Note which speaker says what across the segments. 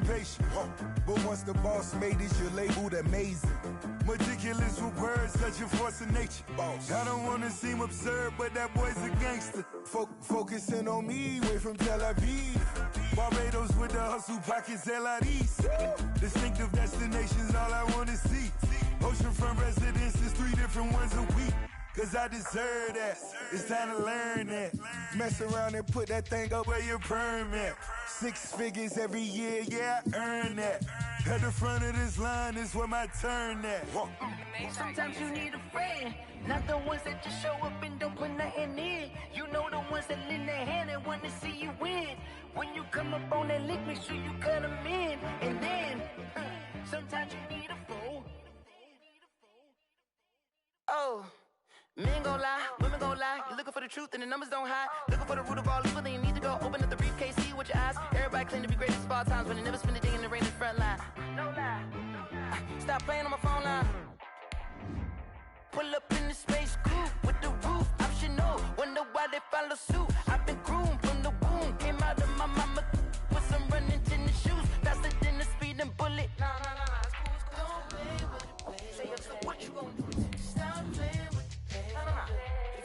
Speaker 1: impatient. But once the boss made it, you're labeled amazing. Meticulous with words, such a force of nature. I don't want to seem absurd, but that boy's a gangster. Focusing on me, way from Tel Aviv. Barbados with the hustle pockets, LIDs. Distinctive destinations, all I want to see. Oceanfront residences, 3 different ones a week. Cause I deserve that, it's time to learn that. Mess around and put that thing up where your perm at. 6 figures every year, yeah, I earn that. At the front of this line is where my turn at.
Speaker 2: Sometimes you need a friend, not the ones that just show up and don't put nothing in. You know the ones that lend their hand and want to see you win. When you come up on that lick, make sure you cut them in. And then, sometimes you need a fool. Oh. Men gon' lie, women gon' lie. You're looking for the truth and the numbers don't hide. Looking for the root of all evil, then you need to go open up the briefcase, see with your eyes. Everybody claim to be greatest of all times, but they never spend a day in the rain in the front line. No lie. Stop playing on my phone line. Pull up in the space coupe with the roof optional. Wonder why they follow suit. I've been groomed from the womb. Came out of my mama with some running tennis shoes. Faster than the speeding bullet. Nah, it's cool. Don't play with it, play. Say up, so what you gon' do? Stop playing. If you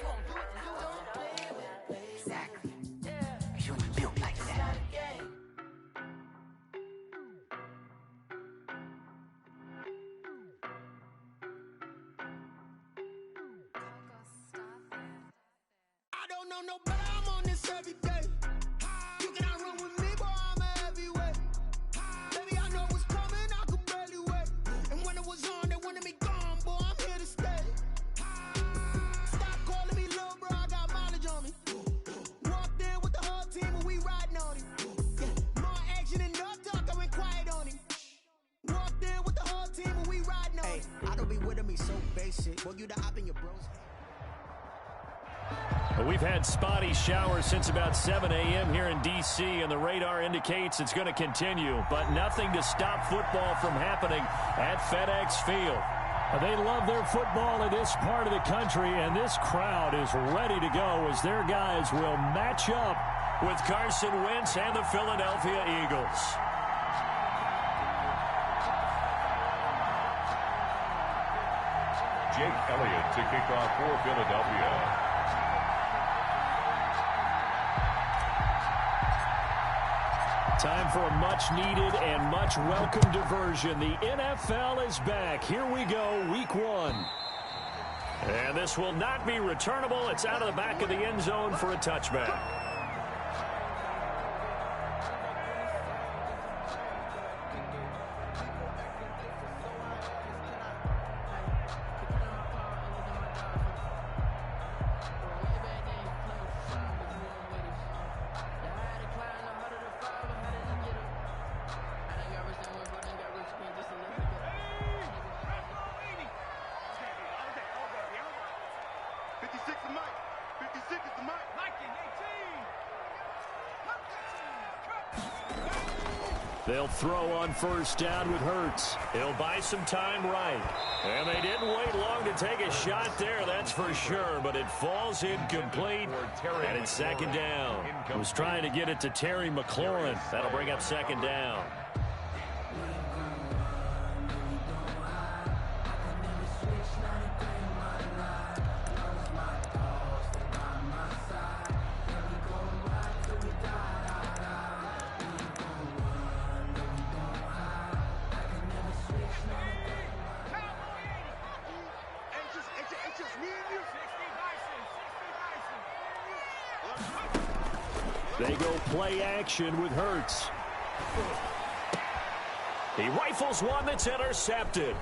Speaker 2: don't do it, you don't play with it. Exactly. Yeah. You were built like that.
Speaker 3: I don't know no better, I'm on this every day. You cannot run with me, boy, I'm a heavyweight. Baby, I know what's coming, I could barely wait. And when it was on, they wanted me gone, boy, I'm here to stay. Well, you the op in your bros.
Speaker 4: We've had spotty showers since about 7 a.m. here in D.C., and the radar indicates it's going to continue, but nothing to stop football from happening at FedEx Field.
Speaker 5: They love their football in this part of the country, and this crowd is ready to go as their guys will match up
Speaker 4: with Carson Wentz and the Philadelphia Eagles.
Speaker 6: Jake Elliott to kick off for Philadelphia.
Speaker 5: Time for a much-needed and much-welcome diversion. The NFL is back. Here we go, Week 1.
Speaker 4: And this will not be returnable. It's out of the back of the end zone for a touchback.
Speaker 5: They'll throw on first down with Hurts.
Speaker 4: He'll buy some time right. And they didn't wait long to take a shot there, that's for sure. But it falls incomplete, and it's second down.
Speaker 5: Was trying to get it to Terry McLaurin.
Speaker 4: That'll bring up second down.
Speaker 5: They go play action with Hurts.
Speaker 4: He rifles one that's intercepted.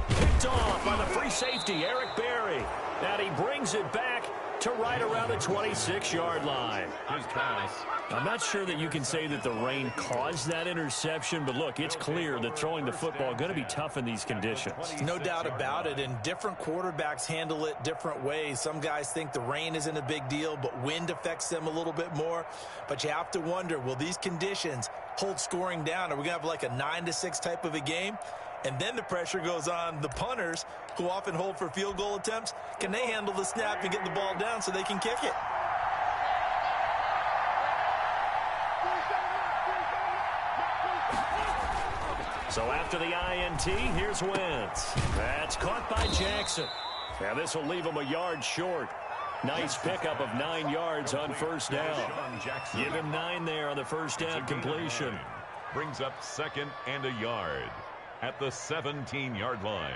Speaker 4: Picked off by the free safety, Eric Berry. And he brings it back to right around the 26-yard line.
Speaker 6: His pass.
Speaker 5: I'm not sure that you can say that the rain caused that interception, but look, it's clear that throwing the football is going to be tough in these conditions.
Speaker 7: No doubt about it, and different quarterbacks handle it different ways. Some guys think the rain isn't a big deal, but wind affects them a little bit more. But you have to wonder, will these conditions hold scoring down? Are we going to have like a 9-6 type of a game? And then the pressure goes on the punters, who often hold for field goal attempts. Can they handle the snap and get the ball down so they can kick it?
Speaker 4: So after the INT, here's Wentz. That's caught by Jackson. Now this will leave him a yard short. Nice pickup of 9 yards on first down. Give him 9 there on the first down completion.
Speaker 6: Brings up 2nd and a yard at the 17-yard line.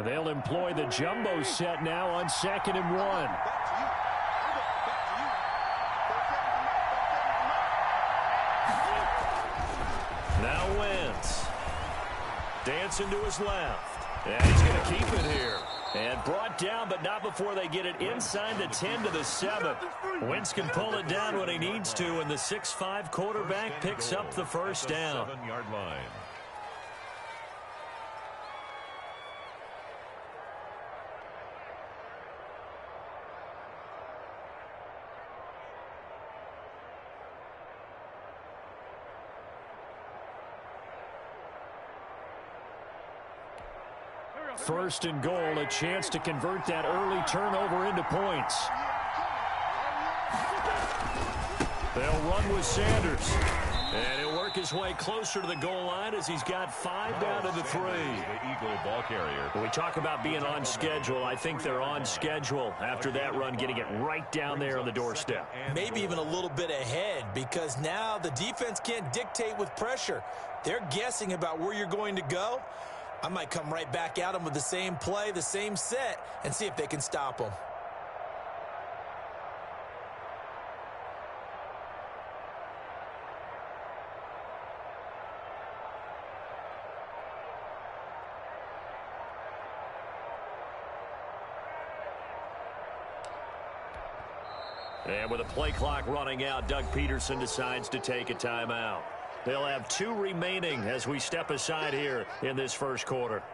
Speaker 4: They'll employ the jumbo set now on 2nd and 1. Now Wentz. Dancing to his left. And he's going to keep it here. And brought down, but not before they get it inside the 10 to the 7. Wentz can pull it down when he needs to, and the 6'5" quarterback picks up the first down.
Speaker 6: 7-yard line.
Speaker 4: First and goal, a chance to convert that early turnover into points. They'll run with Sanders. And he'll work his way closer to the goal line as he's got 5 down to the 3.
Speaker 6: The Eagle ball carrier.
Speaker 4: When we talk about being on schedule, I think they're on schedule after that run, getting it right down there on the doorstep.
Speaker 7: Maybe even a little bit ahead, because now the defense can't dictate with pressure. They're guessing about where you're going to go. I might come right back at them with the same play, the same set, and see if they can stop them.
Speaker 4: And with a play clock running out, Doug Peterson decides to take a timeout. They'll have 2 remaining as we step aside here in this first quarter.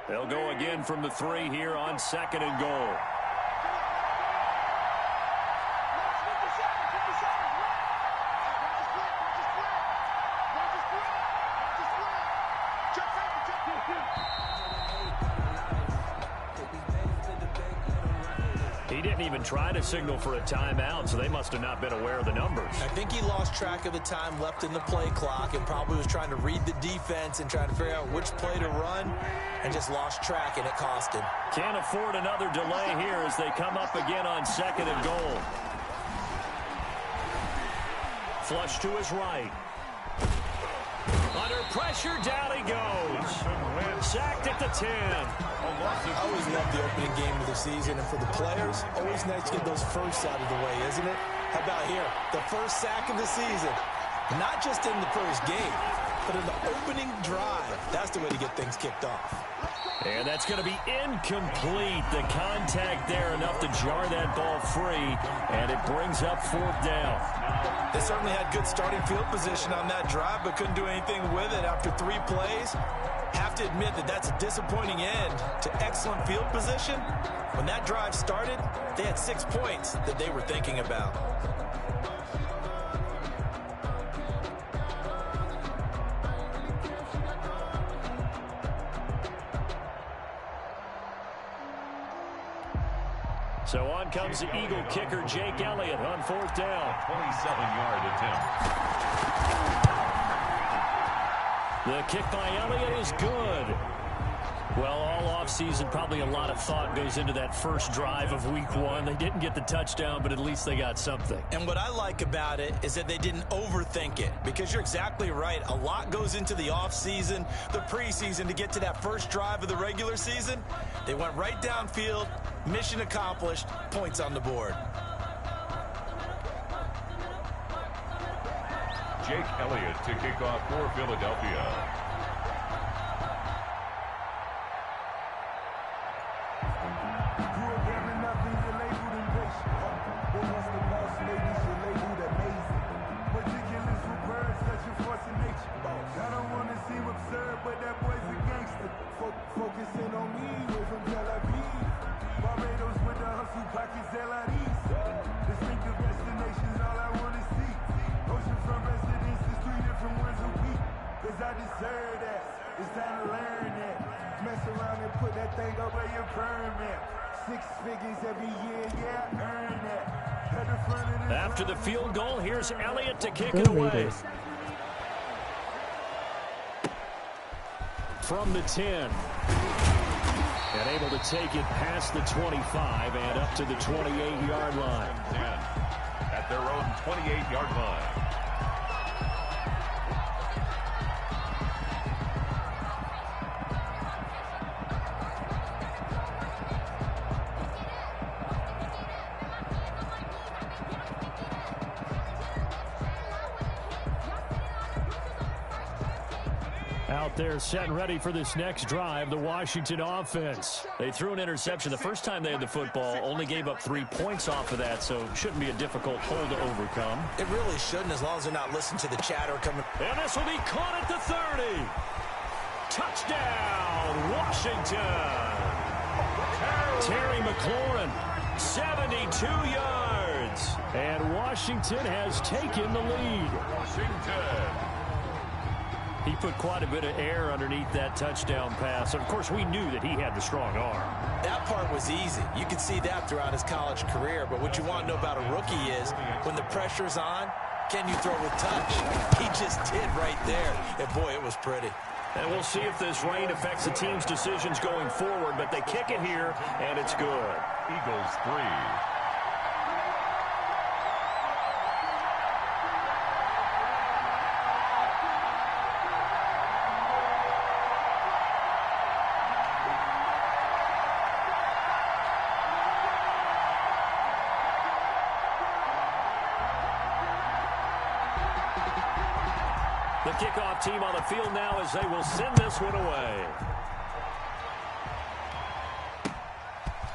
Speaker 4: They'll go again from the 3 here on 2nd and goal. He didn't even try to signal for a timeout, so they must have not been aware of the numbers.
Speaker 7: I think he lost track of the time left in the play clock and probably was trying to read the defense and trying to figure out which play to run and just lost track, and it cost him.
Speaker 4: Can't afford another delay here as they come up again on 2nd and goal. Flush to his right. Under pressure, down he goes. Sacked at the 10.
Speaker 7: I always love the opening game of the season, and for the players, always nice to get those firsts out of the way, isn't it? How about here? The first sack of the season. Not just in the first game, but in the opening drive. That's the way to get things kicked off.
Speaker 4: And that's going to be incomplete. The contact there enough to jar that ball free, and it brings up 4th down.
Speaker 7: They certainly had good starting field position on that drive, but couldn't do anything with it after 3 plays. Have to admit that that's a disappointing end to excellent field position. When that drive started, they had 6 points that they were thinking about.
Speaker 4: So on comes the Eagle kicker, Jake Elliott, on 4th down.
Speaker 6: 27-yard attempt.
Speaker 4: The kick by Elliott is good. Well, all offseason, probably a lot of thought goes into that first drive of week 1. They didn't get the touchdown, but at least they got something.
Speaker 7: And what I like about it is that they didn't overthink it, because you're exactly right. A lot goes into the offseason, the preseason, to get to that first drive of the regular season. They went right downfield, mission accomplished, points on the board.
Speaker 6: Jake Elliott to kick off for Philadelphia.
Speaker 1: You a gambling up and you're labeled impatient. But once the boss made this, you're labeled amazing. Meticulous with words, such a force of nature. I don't want to seem absurd, but that boy's a gangster. Focusing on me, way from Tel Aviv. Barbados with the hustle, pockets LIDs. Distinctive destinations, all I want to see. Oceanfront residences, 3 different ones a week. Cause I deserve that, it's time to learn that. Mess around and put that thing over your permit. 6 figures every year, yeah, I earn that.
Speaker 5: After the field goal, here's Elliott to kick it away. From the 10. And able to take it past the 25 and up to the 28-yard line.
Speaker 6: 10 at their own 28-yard line.
Speaker 5: Out there set and ready for this next drive, the Washington offense. They threw an interception the first time they had the football, only gave up 3 points off of that, so it shouldn't be a difficult hole to overcome.
Speaker 7: It really shouldn't, as long as they're not listening to the chatter coming.
Speaker 5: And this will be caught at the 30. Touchdown, Washington. Terry McLaurin, 72 yards. And Washington has taken the lead.
Speaker 6: Washington.
Speaker 5: He put quite a bit of air underneath that touchdown pass. Of course, we knew that he had the strong arm.
Speaker 7: That part was easy. You could see that throughout his college career. But what you want to know about a rookie is when the pressure's on, can you throw with touch? He just did right there. And, boy, it was pretty.
Speaker 5: And we'll see if this rain affects the team's decisions going forward. But they kick it here, and it's good.
Speaker 6: Eagles 3.
Speaker 5: The kickoff team on the field now as they will send this one away.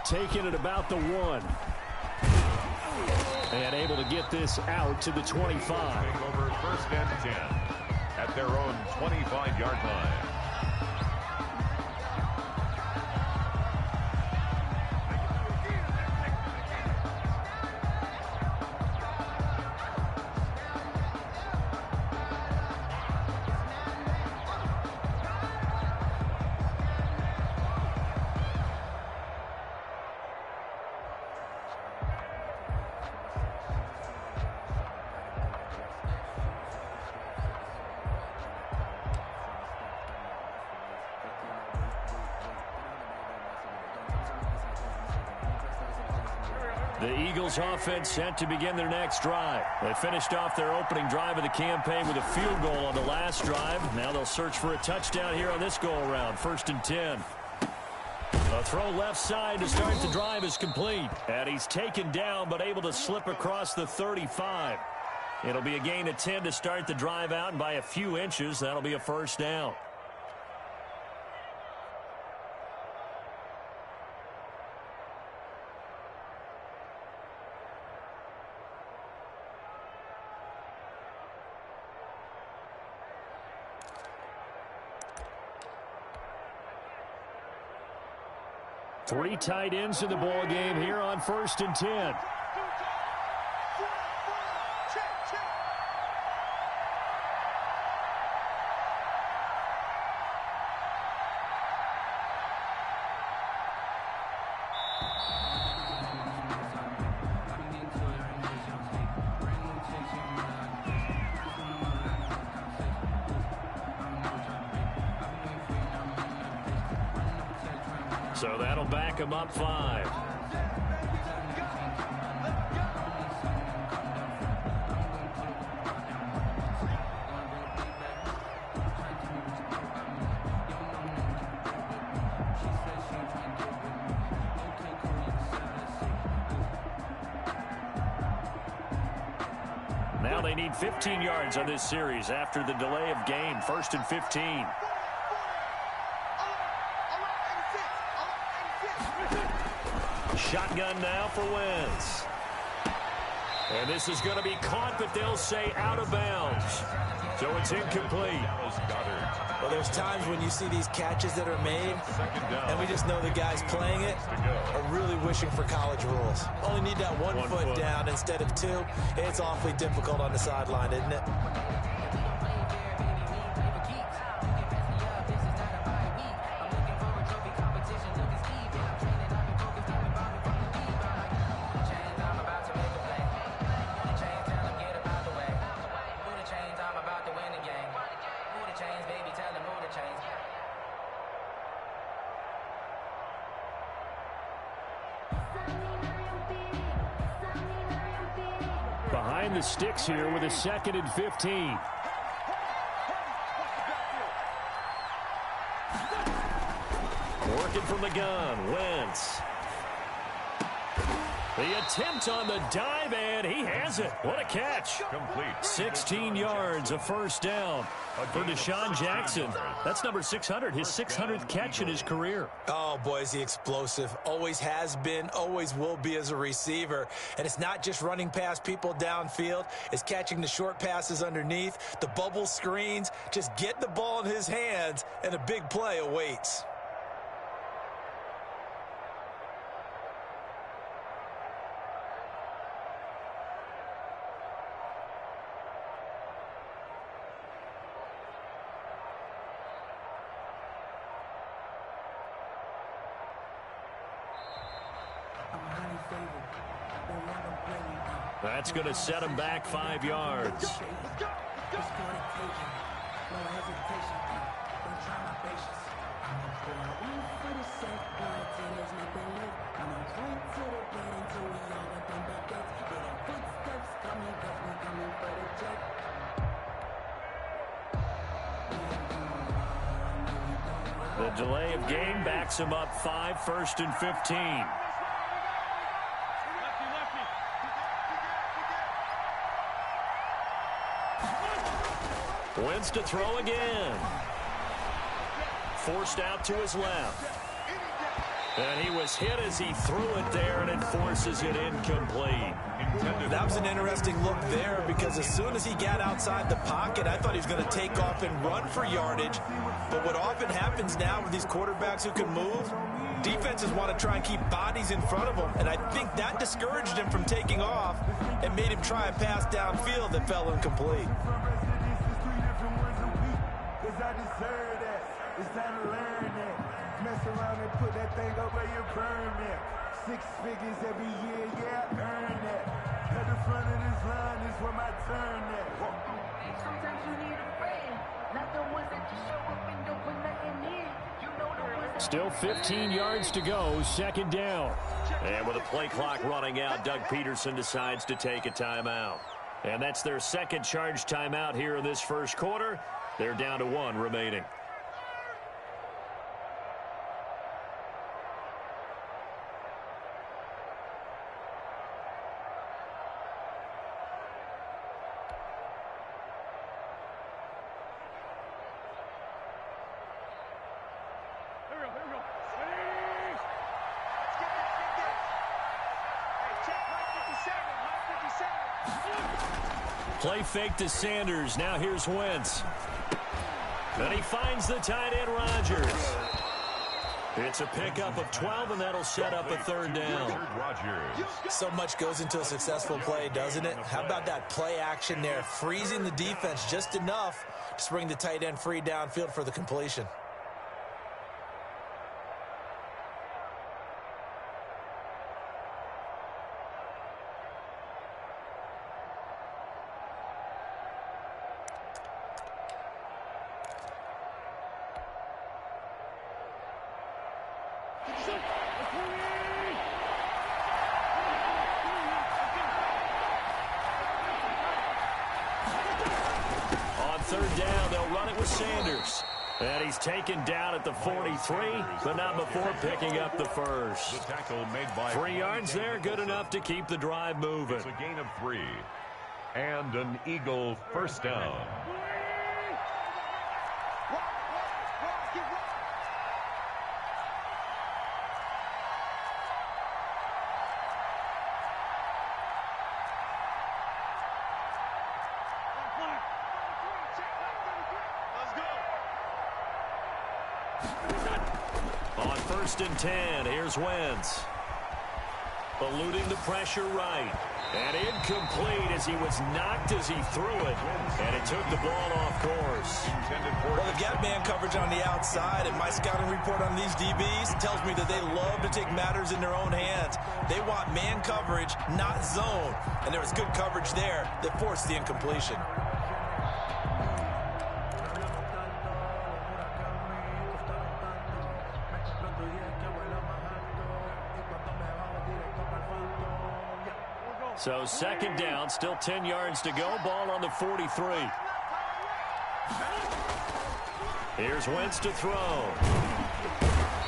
Speaker 5: Taking it about the 1. And able to get this out to the 25.
Speaker 6: Over 1st and 10 at their own 25-yard line.
Speaker 5: The Eagles offense set to begin their next drive. They finished off their opening drive of the campaign with a field goal on the last drive. Now they'll search for a touchdown here on this go-around. 1st and 10. A throw left side to start the drive is complete. And he's taken down but able to slip across the 35. It'll be a gain of 10 to start the drive out, and by a few inches, that'll be a 1st down. Three tight ends in the ball game here on 1st and 10. So that'll back him up 5. Now they need 15 yards on this series after the delay of game. 1st and 15. Shotgun now for Wentz. And this is going to be caught, but they'll say out of bounds. So it's incomplete.
Speaker 7: Well, there's times when you see these catches that are made, and we just know the guys playing it are really wishing for college rules. Only need that one foot down instead of two. It's awfully difficult on the sideline, isn't it?
Speaker 5: Behind the sticks here with a 2nd and 15. Working from the gun, Wentz. The attempt on the dive, and he has it. What a catch.
Speaker 6: Complete.
Speaker 5: 16 yards, a first down for Deshaun Jackson. That's number 600, his 600th catch in his career.
Speaker 7: Oh, boy, is he explosive. Always has been, always will be as a receiver. And it's not just running past people downfield. It's catching the short passes underneath, the bubble screens. Just get the ball in his hands, and a big play awaits.
Speaker 5: That's going to set him back 5 yards. The delay of game backs him up 5, 1st and 15. Wentz to throw again. Forced out to his left. And he was hit as he threw it there, and it forces it incomplete.
Speaker 7: That was an interesting look there, because as soon as he got outside the pocket, I thought he was going to take off and run for yardage. But what often happens now with these quarterbacks who can move, defenses want to try and keep bodies in front of them. And I think that discouraged him from taking off and made him try a pass downfield that fell incomplete.
Speaker 1: It's time to learn that. Mess around and put that thing up where you burn that. 6 figures every year, yeah, earn that. At the front of this line is where my turn at.
Speaker 2: Sometimes you need a friend, not the ones that just show up and don't put nothing in. You know the ones.
Speaker 5: Still 15 yards to go, 2nd down. And with a play clock running out, Doug Peterson decides to take a timeout. And that's their 2nd charge timeout here in this first quarter. They're down to 1 remaining. Play fake to Sanders. Now here's Wentz. And he finds the tight end, Rodgers. It's a pickup of 12, and that'll set up a 3rd down.
Speaker 7: So much goes into a successful play, doesn't it? How about that play action there, freezing the defense just enough to bring the tight end free downfield for the completion.
Speaker 5: On 3rd down, they'll run it with Sanders. And he's taken down at the 43, but not before picking up the first.
Speaker 6: The tackle made by
Speaker 5: 3 yards there, good enough to keep the drive moving.
Speaker 6: It's a gain of 3. And an Eagle first down.
Speaker 5: On 1st and 10, here's Wentz. Eluding the pressure right. And incomplete as he was knocked as he threw it. And it took the ball off course.
Speaker 7: Well, they've got man coverage on the outside, and my scouting report on these DBs tells me that they love to take matters in their own hands. They want man coverage, not zone. And there was good coverage there that forced the incompletion.
Speaker 5: So 2nd down, still 10 yards to go. Ball on the 43. Here's Wentz to throw.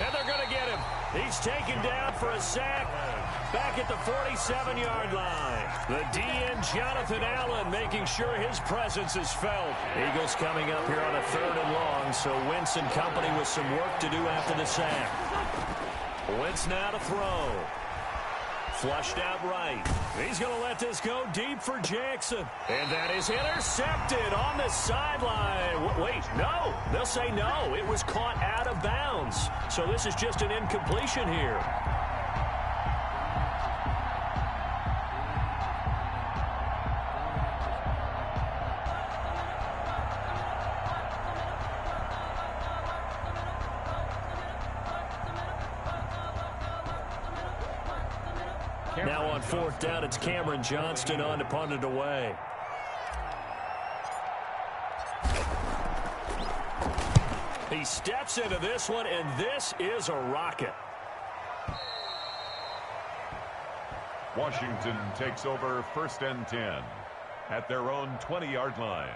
Speaker 5: And they're going to get him. He's taken down for a sack back at the 47-yard line. The DN, Jonathan Allen, making sure his presence is felt. Eagles coming up here on a 3rd and long, so Wentz and company with some work to do after the sack. Wentz now to throw. Flushed out right. He's going to let this go deep for Jackson. And that is intercepted on the sideline. Wait, no. They'll say no. It was caught out of bounds. So this is just an incompletion here. Now on 4th down, it's Cameron Johnston on to punt it away. He steps into this one, and this is a rocket.
Speaker 6: Washington takes over 1st and 10 at their own 20-yard line.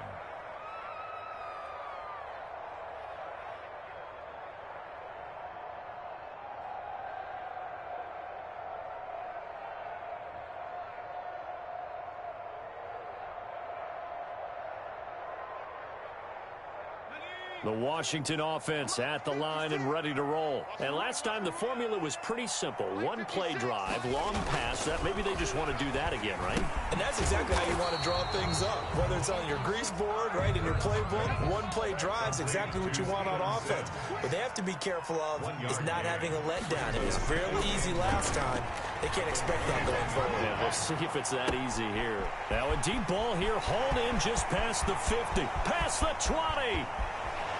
Speaker 5: The Washington offense at the line and ready to roll. And last time the formula was pretty simple. One play drive, long pass. That maybe they just want to do that again, right?
Speaker 7: And that's exactly how you want to draw things up. Whether it's on your grease board, right, in your playbook, one play drive's exactly what you want on offense. What they have to be careful of is not having a letdown. It was fairly easy last time. They can't expect that going forward.
Speaker 5: Yeah, we'll see if it's that easy here. Now a deep ball here, hauled in just past the 50, past the 20.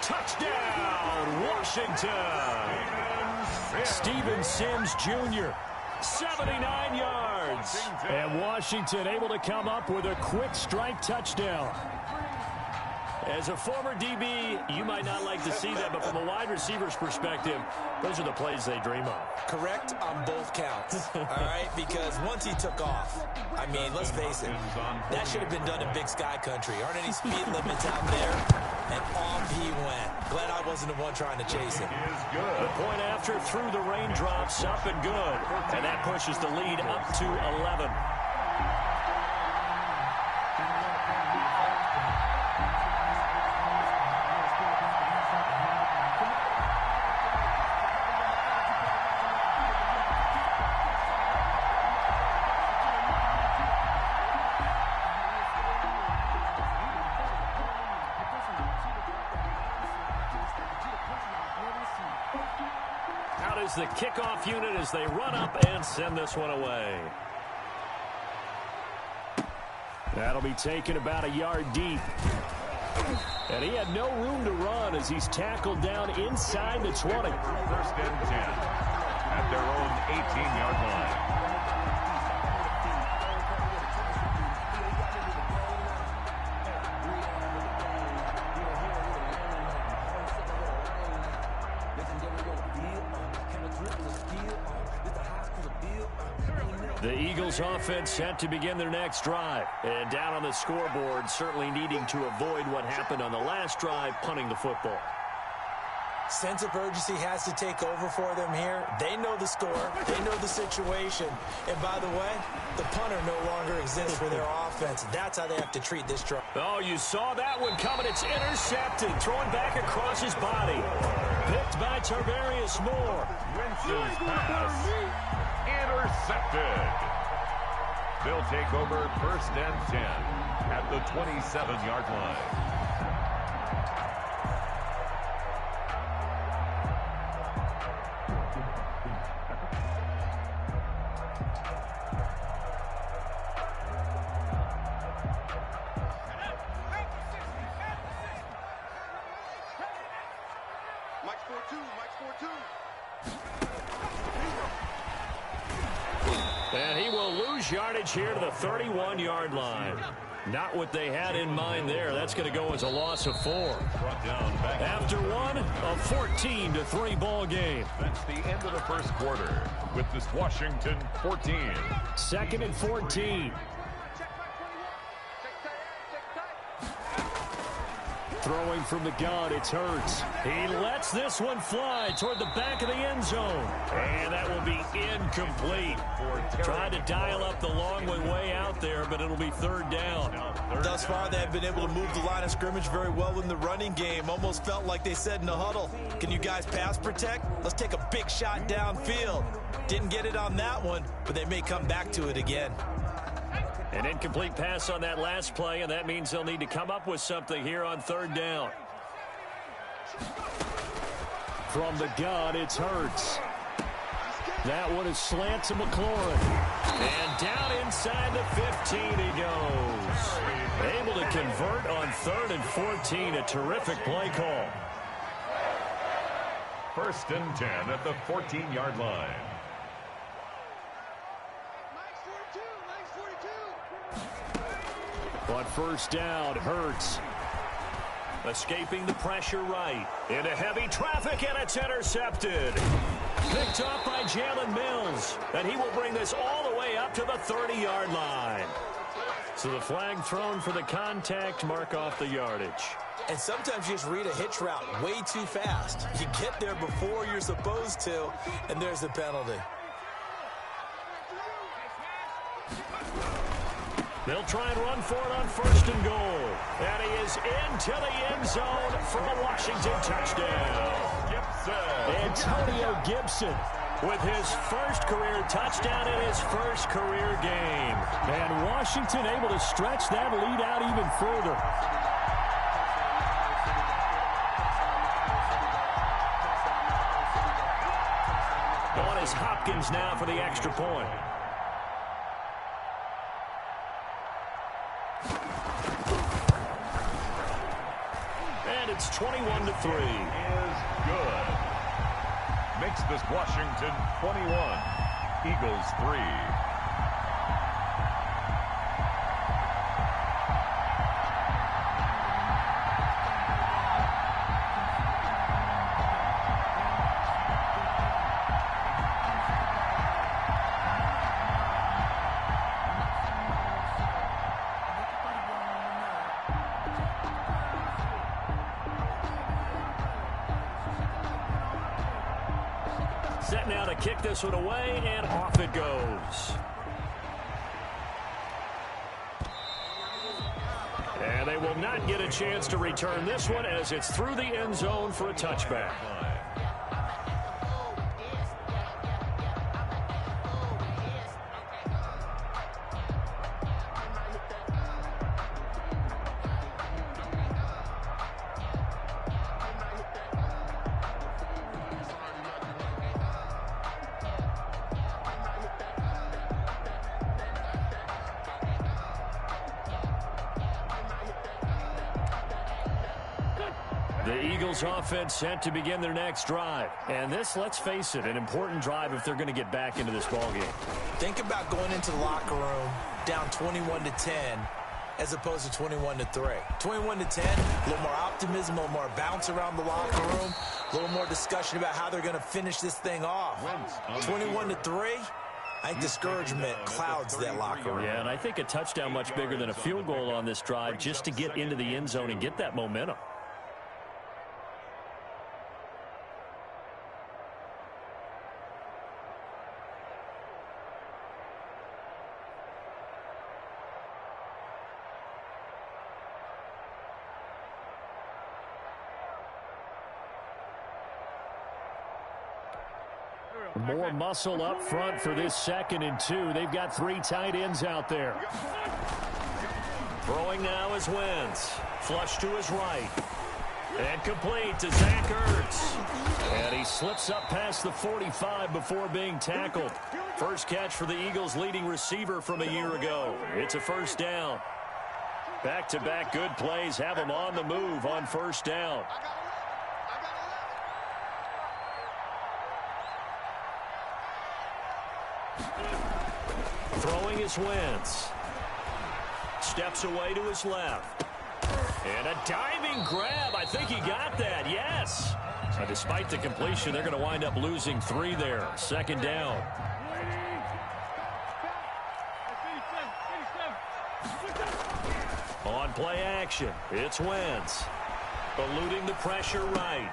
Speaker 5: Touchdown, Washington. Steven Sims Jr., 79 yards. And Washington able to come up with a quick strike touchdown. As a former DB, you might not like to see that, but from a wide receiver's perspective, those are the plays they dream of.
Speaker 7: Correct on both counts, all right? Because once he took off, I mean, let's face it, that should have been done in Big Sky Country. Aren't any speed limits out there? And off he went. Glad I wasn't the one trying to chase him.
Speaker 5: The point after through the raindrops, up and good. And that pushes the lead up to 11. The kickoff unit as they run up and send this one away. That'll be taken about a yard deep. And he had no room to run as he's tackled down inside the 20.
Speaker 6: 1st and 10 at their own 18-yard line.
Speaker 5: The Eagles offense set to begin their next drive. And down on the scoreboard, certainly needing to avoid what happened on the last drive, punting the football.
Speaker 7: Sense of urgency has to take over for them here. They know the score. They know the situation. And by the way, the punter no longer exists for their offense. That's how they have to treat this drive.
Speaker 5: Oh, you saw that one coming. It's intercepted. Throwing back across his body. Picked by Tarvarius Moore.
Speaker 6: Wentz's pass intercepted. They'll take over 1st and 10 at the 27-yard line.
Speaker 5: And he will lose yardage here to the 31-yard line. Not what they had in mind there. That's going to go as a loss of 4. After one, a 14-3 ball game.
Speaker 6: That's the end of the first quarter with this Washington 14.
Speaker 5: 2nd and 14. Throwing from the gun, it's Hurts. He lets this one fly toward the back of the end zone. And that will be incomplete. Tried to dial up the long way out there, but it'll be 3rd down.
Speaker 7: Thus far, they have been able to move the line of scrimmage very well in the running game. Almost felt like they said in the huddle, can you guys pass protect? Let's take a big shot downfield. Didn't get it on that one, but they may come back to it again.
Speaker 5: An incomplete pass on that last play, and that means they'll need to come up with something here on 3rd down. From the gun, it's Hurts. That one is slant to McLaurin. And down inside the 15 he goes. Able to convert on 3rd and 14. A terrific play call.
Speaker 6: 1st and 10 at the 14-yard line.
Speaker 5: On 1st down, Hurts. Escaping the pressure right. Into heavy traffic, and it's intercepted. Picked up by Jalen Mills. And he will bring this all the way up to the 30-yard line. So the flag thrown for the contact, mark off the yardage.
Speaker 7: And sometimes you just read a hitch route way too fast. You get there before you're supposed to, and there's the penalty.
Speaker 5: They'll try and run for it on 1st and goal. And he is into the end zone for a Washington touchdown. Antonio Gibson with his first career touchdown in his first career game. And Washington able to stretch that lead out even further. On is Hopkins now for the extra point. And it's 21-3.
Speaker 6: Is good. Makes this Washington 21. Eagles 3.
Speaker 5: Set now to kick this one away, and off it goes. And they will not get a chance to return this one as it's through the end zone for a touchback. The Eagles offense set to begin their next drive. And this, let's face it, an important drive if they're going to get back into this ballgame.
Speaker 7: Think about going into the locker room down 21-10 as opposed to 21-3. 21-10, a little more optimism, a little more bounce around the locker room, a little more discussion about how they're going to finish this thing off. 21-3, I think discouragement clouds that locker room.
Speaker 5: Yeah, and I think a touchdown much bigger than a field goal on this drive just to get into the end zone and get that momentum. More muscle up front for this 2nd and 2. They've got 3 tight ends out there. Throwing now is Wentz. Flush to his right. And complete to Zach Ertz. And he slips up past the 45 before being tackled. First catch for the Eagles' leading receiver from a year ago. It's a first down. Back-to-back good plays have him on the move on first down. Throwing is Wentz. Steps away to his left. And a diving grab. I think he got that. Yes. Despite the completion, they're going to wind up losing 3 there. Second down. On play action, it's Wentz. Eluding the pressure right.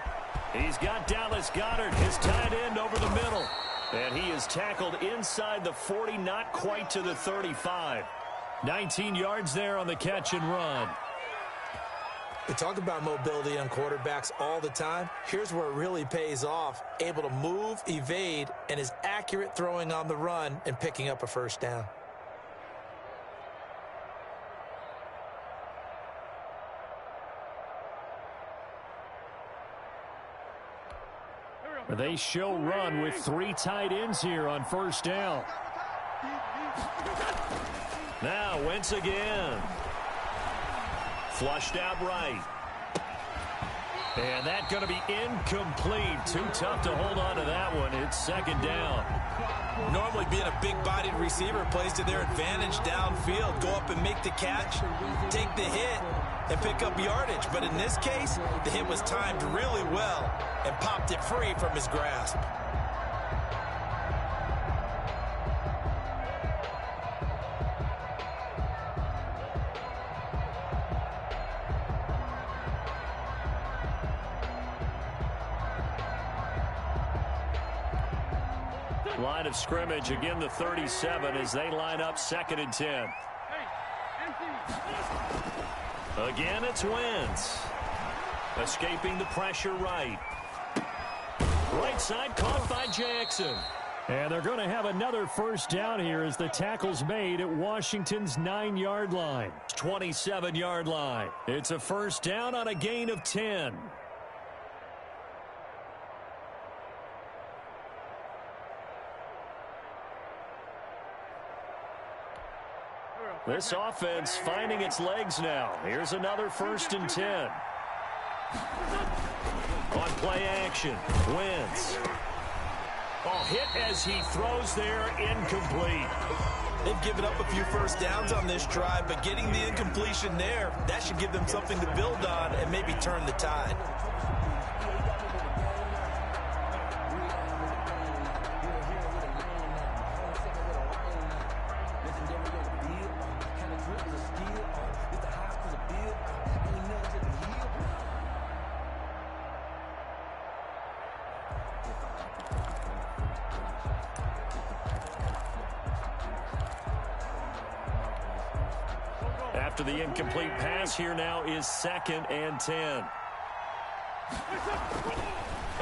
Speaker 5: He's got Dallas Goedert, his tight end, over the middle. And he is tackled inside the 40, not quite to the 35. 19 yards there on the catch and run.
Speaker 7: We talk about mobility on quarterbacks all the time. Here's where it really pays off. Able to move, evade, and is accurate throwing on the run and picking up a first down.
Speaker 5: They show run with 3 tight ends here on first down. Now Wentz again. Flushed out right. And that's going to be incomplete. Too tough to hold on to that one. It's second down.
Speaker 7: Normally being a big-bodied receiver plays to their advantage downfield. Go up and make the catch, take the hit, and pick up yardage. But in this case, the hit was timed really well and popped it free from his grasp.
Speaker 5: Line of scrimmage, again the 37 as they line up 2nd and 10. Again, it's Wentz. Escaping the pressure right. Right side caught by Jackson. And they're going to have another first down here as the tackle's made at Washington's 9-yard line. 27-yard line. It's a first down on a gain of 10. This offense finding its legs now. Here's another 1st and 10. On play action, Wentz. Oh, hit as he throws there, incomplete.
Speaker 7: They've given up a few first downs on this drive, but getting the incompletion there, that should give them something to build on and maybe turn the tide.
Speaker 5: After the incomplete pass, here now is 2nd and 10.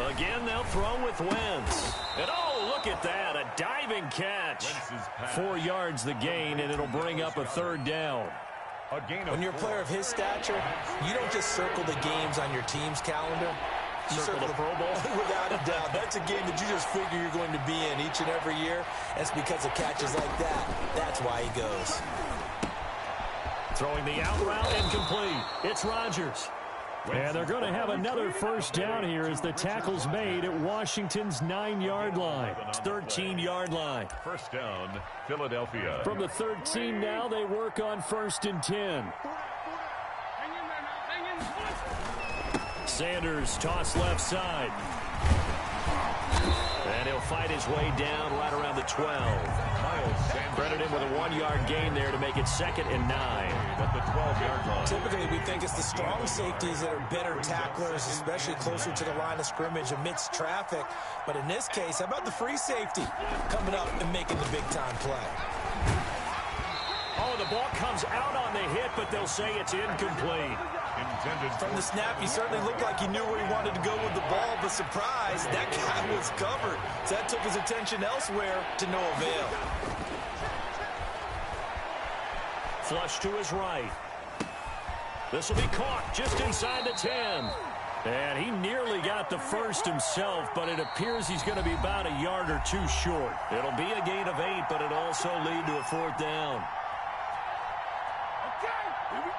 Speaker 5: Again, they'll throw with Wentz. And oh, look at that, a diving catch. 4 yards the gain, and it'll bring up a 3rd down.
Speaker 7: When you're a player of his stature, you don't just circle the games on your team's calendar. You circle the Pro Bowl? Without a doubt. That's a game that you just figure you're going to be in each and every year. That's because of catches like that. That's why he goes.
Speaker 5: Throwing the out route incomplete. It's Rodgers. And they're going to have another first down here as the tackle's made at Washington's 9-yard line. 13-yard line.
Speaker 6: First down, Philadelphia.
Speaker 5: From the 13 now, they work on 1st and 10. Sanders toss left side. And he'll fight his way down right around the 12. Credit him with a 1-yard gain there to make it 2nd and 9.
Speaker 6: At the 12-yard line.
Speaker 7: Typically, we think it's the strong safeties that are better tacklers, especially closer to the line of scrimmage amidst traffic. But in this case, how about the free safety coming up and making the big-time play?
Speaker 5: Oh, the ball comes out on the hit, but they'll say it's incomplete.
Speaker 7: From the snap, he certainly looked like he knew where he wanted to go with the ball, but surprise, that guy was covered. So that took his attention elsewhere to no avail.
Speaker 5: Flush to his right. This will be caught just inside the 10. And he nearly got the first himself, but it appears he's going to be about a yard or two short. It'll be a gain of 8, but it'll also lead to a 4th down.
Speaker 3: Okay, here we go.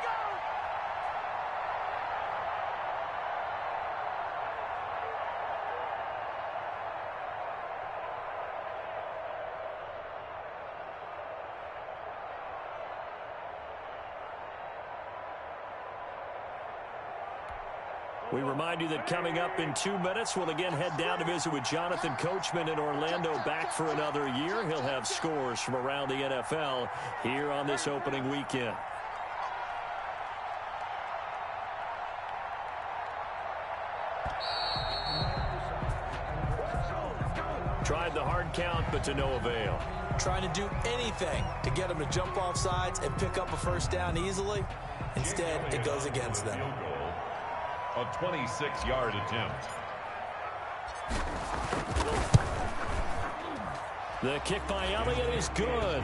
Speaker 5: We remind you that coming up in 2 minutes, we'll again head down to visit with Jonathan Coachman in Orlando, back for another year. He'll have scores from around the NFL here on this opening weekend. Tried the hard count, but to no avail.
Speaker 7: Trying to do anything to get them to jump off sides and pick up a 1st down easily. Instead, it goes against them.
Speaker 6: A 26-yard attempt.
Speaker 5: The kick by Elliott is good.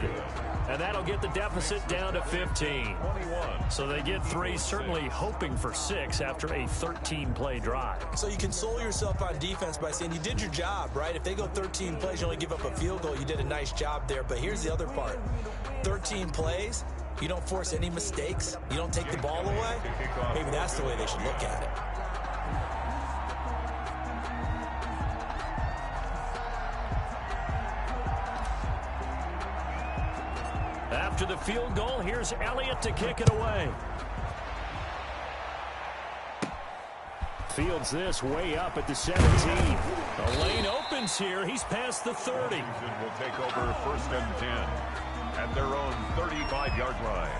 Speaker 5: And that'll get the deficit down to 15.
Speaker 6: 21.
Speaker 5: So they get 3, certainly hoping for 6 after a 13-play drive.
Speaker 7: So you console yourself on defense by saying you did your job, right? If they go 13 plays, you only give up a field goal, you did a nice job there. But here's the other part. 13 plays, you don't force any mistakes, you don't take the ball away. Maybe that's the way they should look at it.
Speaker 5: After the field goal, here's Elliott to kick it away. Fields this way up at the 17. The lane opens here. He's past the 30.
Speaker 6: Will take over 1st and 10 at their own 35-yard line.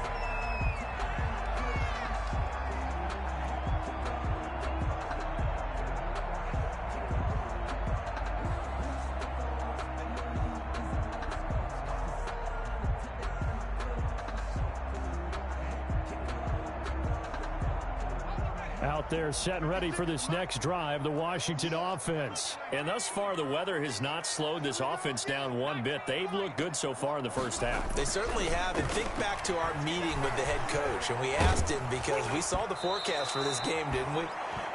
Speaker 5: Out there set and ready for this next drive, the Washington offense. And thus far, the weather has not slowed this offense down one bit. They've looked good so far in the first half.
Speaker 7: They certainly have. And think back to our meeting with the head coach. And we asked him because we saw the forecast for this game, didn't we?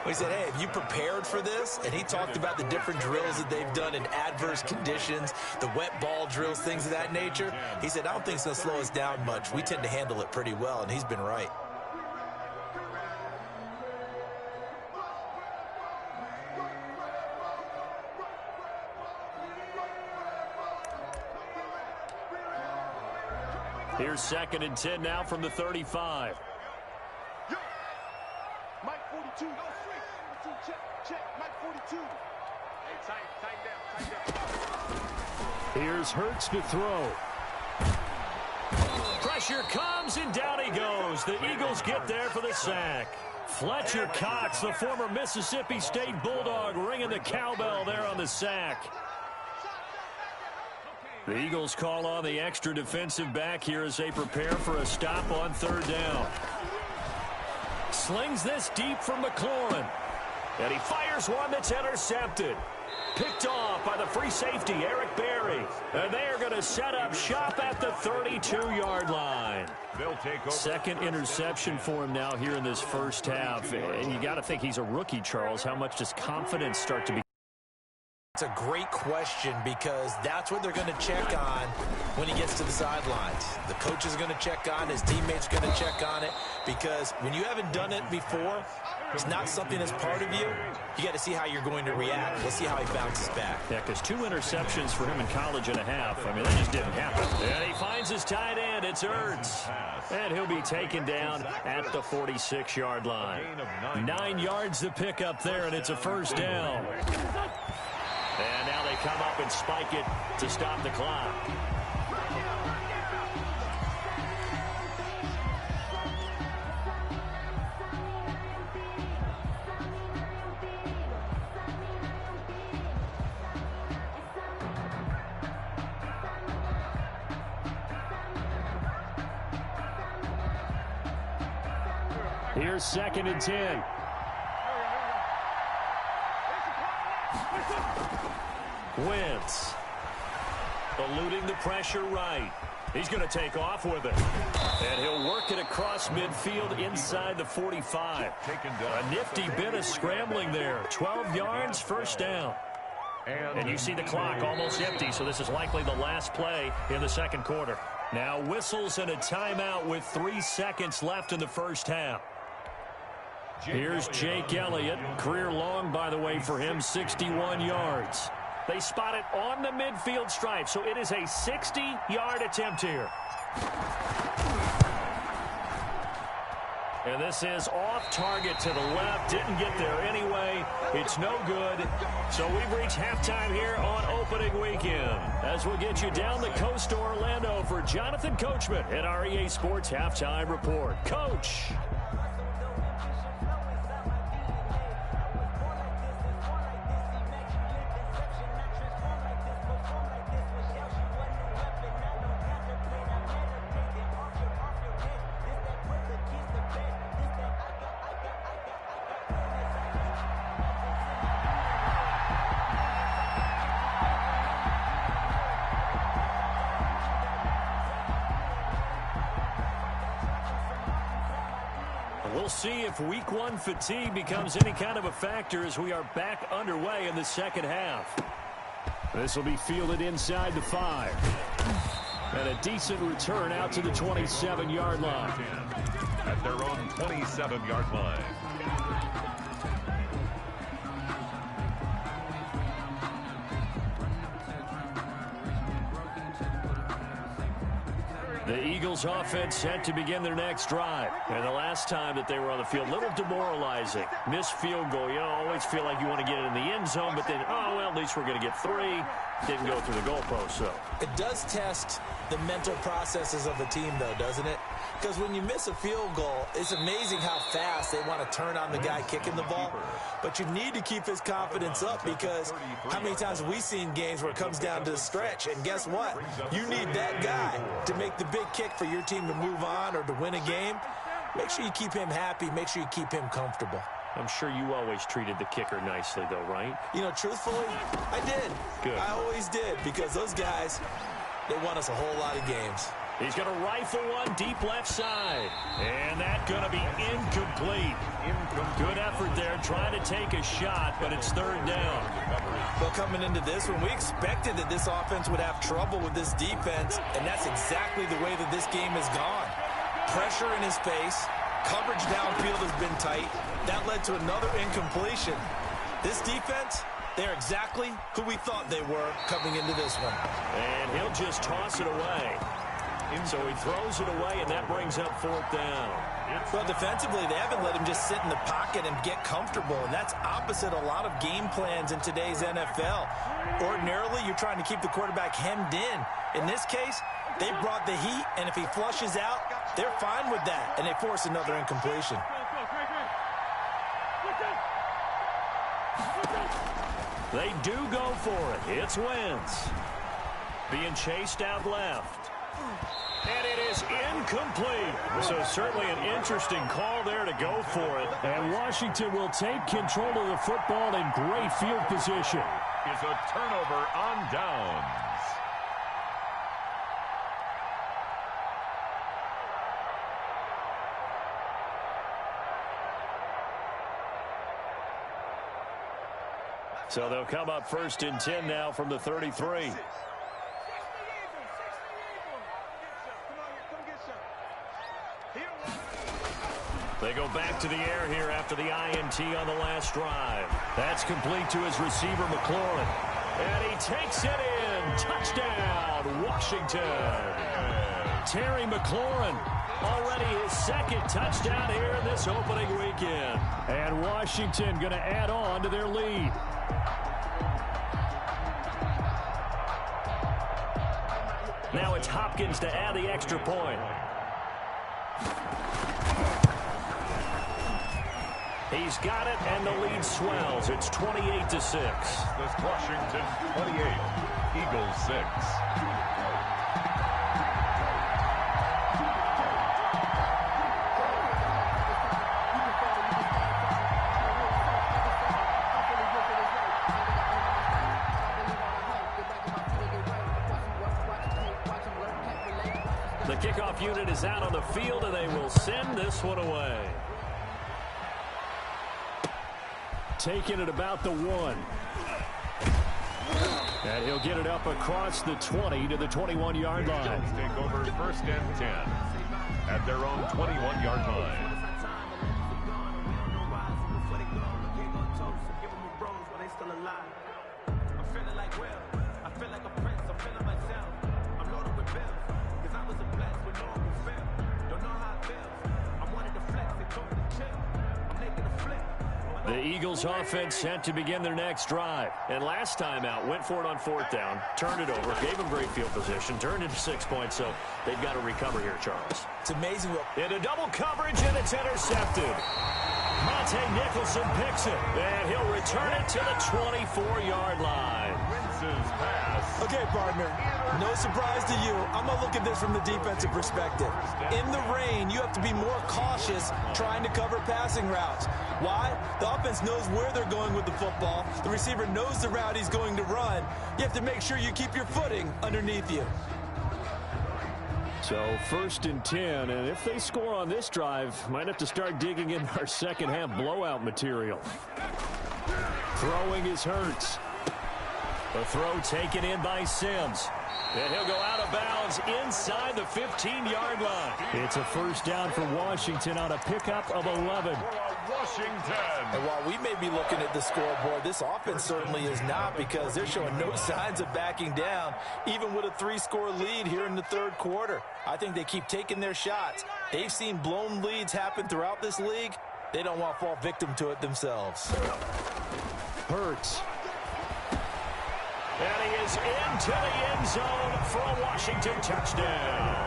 Speaker 7: We said, hey, have you prepared for this? And he talked about the different drills that they've done in adverse conditions, the wet ball drills, things of that nature. He said, I don't think it's going to slow us down much. We tend to handle it pretty well, and he's been right.
Speaker 5: Here's 2nd and 10 now from the 35.
Speaker 3: Mike 42. Check. Mike 42. Hey, tight down.
Speaker 5: Here's Hurts to throw. Pressure comes, and down he goes. The Eagles get there for the sack. Fletcher Cox, the former Mississippi State Bulldog, ringing the cowbell there on the sack. The Eagles call on the extra defensive back here as they prepare for a stop on 3rd down. Slings this deep from McLaurin. And he fires one that's intercepted. Picked off by the free safety, Eric Berry. And they're going to set up shop at the 32-yard line.
Speaker 6: They'll take over.
Speaker 5: 2nd interception for him now here in this first half. And you got to think he's a rookie, Charles. How much does confidence start to be?
Speaker 7: It's a great question because that's what they're going to check on when he gets to the sidelines. The coach is going to check on it. His teammates are going to check on it because when you haven't done it before, it's not something that's part of you. You got to see how you're going to react. Let's see how he bounces back.
Speaker 5: Yeah, because 2 interceptions for him in college and a half. I mean, that just didn't happen. And he finds his tight end. It's Ertz. And he'll be taken down at the 46-yard line. 9 yards to pick up there, and it's a 1st down. And now they come up and spike it to stop the clock. Here's 2nd and 10. Wentz eluding the pressure right. He's going to take off with it. And he'll work it across midfield inside the 45. A nifty bit of scrambling there. 12 yards, first down. And you see the clock almost empty, so this is likely the last play in the second quarter. Now whistles and a timeout with 3 seconds left in the first half. Here's Jake Elliott. Career long, by the way, for him, 61 yards. They spot it on the midfield stripe, so it is a 60-yard attempt here. And this is off target to the left. Didn't get there anyway. It's no good. So we've reached halftime here on opening weekend. As we'll get you down the coast to Orlando for Jonathan Coachman at our EA Sports Halftime Report. Coach. We'll see if week one fatigue becomes any kind of a factor as we are back underway in the second half. This will be fielded inside the 5. And a decent return out to the 27-yard line.
Speaker 6: At their own 27-yard line.
Speaker 5: The Eagles offense set to begin their next drive. And the last time that they were on the field, a little demoralizing. Missed field goal. You always feel like you want to get it in the end zone, but then, oh, well, at least we're going to get 3. Didn't go through the goalpost, so.
Speaker 7: It does test the mental processes of a team, though, doesn't it? Because when you miss a field goal, it's amazing how fast they want to turn on the guy kicking the ball. But you need to keep his confidence up because how many times have we seen games where it comes down to the stretch? And guess what? You need that guy to make the big kick for your team to move on or to win a game. Make sure you keep him happy. Make sure you keep him comfortable.
Speaker 5: I'm sure you always treated the kicker nicely, though, right?
Speaker 7: You know, truthfully, I did.
Speaker 5: Good.
Speaker 7: I always did because those guys, they won us a whole lot of games.
Speaker 5: He's going to rifle one deep left side. And that's going to be incomplete. Good effort there trying to take a shot, but it's third down.
Speaker 7: Well, coming into this one, we expected that this offense would have trouble with this defense, and that's exactly the way that this game has gone. Pressure in his face. Coverage downfield has been tight. That led to another incompletion. This defense, they're exactly who we thought they were coming into this one.
Speaker 5: And he'll just toss it away. So he throws it away, and that brings up fourth down.
Speaker 7: Well, defensively, they haven't let him just sit in the pocket and get comfortable, and that's opposite a lot of game plans in today's NFL. Ordinarily, you're trying to keep the quarterback hemmed in. In this case, they brought the heat, and if he flushes out, they're fine with that, and they force another incompletion.
Speaker 5: They do go for it. It's Wentz. Being chased out left. And it is incomplete. So certainly an interesting call there to go for it. And Washington will take control of the football in great field position.
Speaker 6: Is a turnover on downs.
Speaker 5: So they'll come up first and 10 now from the 33. They go back to the air here after the INT on the last drive. That's complete to his receiver, McLaurin. And he takes it in. Touchdown, Washington. Terry McLaurin, already his second touchdown here in this opening weekend. And Washington going to add on to their lead. Now it's Hopkins to add the extra point. He's got it, and the lead swells. It's 28-6.
Speaker 6: This Washington 28, Eagles 6.
Speaker 5: The kickoff unit is out on the field, and they will send this one away. Taking it about the 1. And he'll get it up across the 20 to the 21-yard line.
Speaker 6: Take over 1st and 10 at their own 21-yard line.
Speaker 5: The Eagles offense set to begin their next drive. And last time out, went for it on 4th down, turned it over, gave them great field position, turned into 6 points, so they've got to recover here, Charles.
Speaker 7: It's amazing what...
Speaker 5: Into double coverage, and it's intercepted. Monte Nicholson picks it, and he'll return it to the 24-yard line.
Speaker 6: Wentz's pass.
Speaker 7: Okay, partner, no surprise to you. I'm going to look at this from the defensive perspective. In the rain, you have to be more cautious trying to cover passing routes. Why? The offense knows where they're going with the football. The receiver knows the route he's going to run. You have to make sure you keep your footing underneath you.
Speaker 5: So 1st and 10, and if they score on this drive, might have to start digging in our second half blowout material. Throwing is Hurts. The throw taken in by Sims. And he'll go out of bounds inside the 15-yard line. It's a 1st down for Washington on a pickup of 11.
Speaker 6: Washington.
Speaker 7: And while we may be looking at the scoreboard, this offense certainly is not, because they're showing no signs of backing down, even with a 3-score lead here in the 3rd quarter. I think they keep taking their shots. They've seen blown leads happen throughout this league. They don't want to fall victim to it themselves.
Speaker 5: Hurts. And he is into the end zone for a Washington touchdown.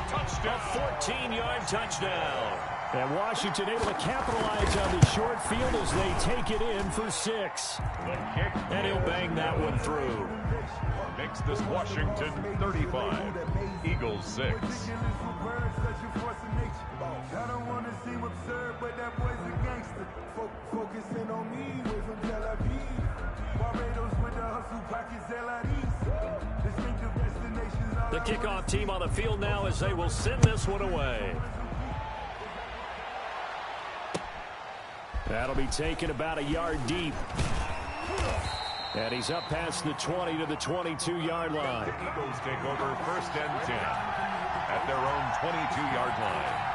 Speaker 5: Touchdown. A 14-yard touchdown. And Washington able to capitalize on the short field as they take it in for 6. And he'll bang that one through.
Speaker 6: Makes this Washington 35. Eagles 6.
Speaker 1: I don't want to seem absurd, but that boy's a gangster. Focusing on me, way from Tel Aviv. Barbados with the hustle pockets, distinctive destinations.
Speaker 5: The kickoff team on the field now as they will send this one away. That'll be taken about a yard deep. And he's up past the 20 to the 22-yard line.
Speaker 6: The Eagles take over 1st and 10 at their own 22-yard line.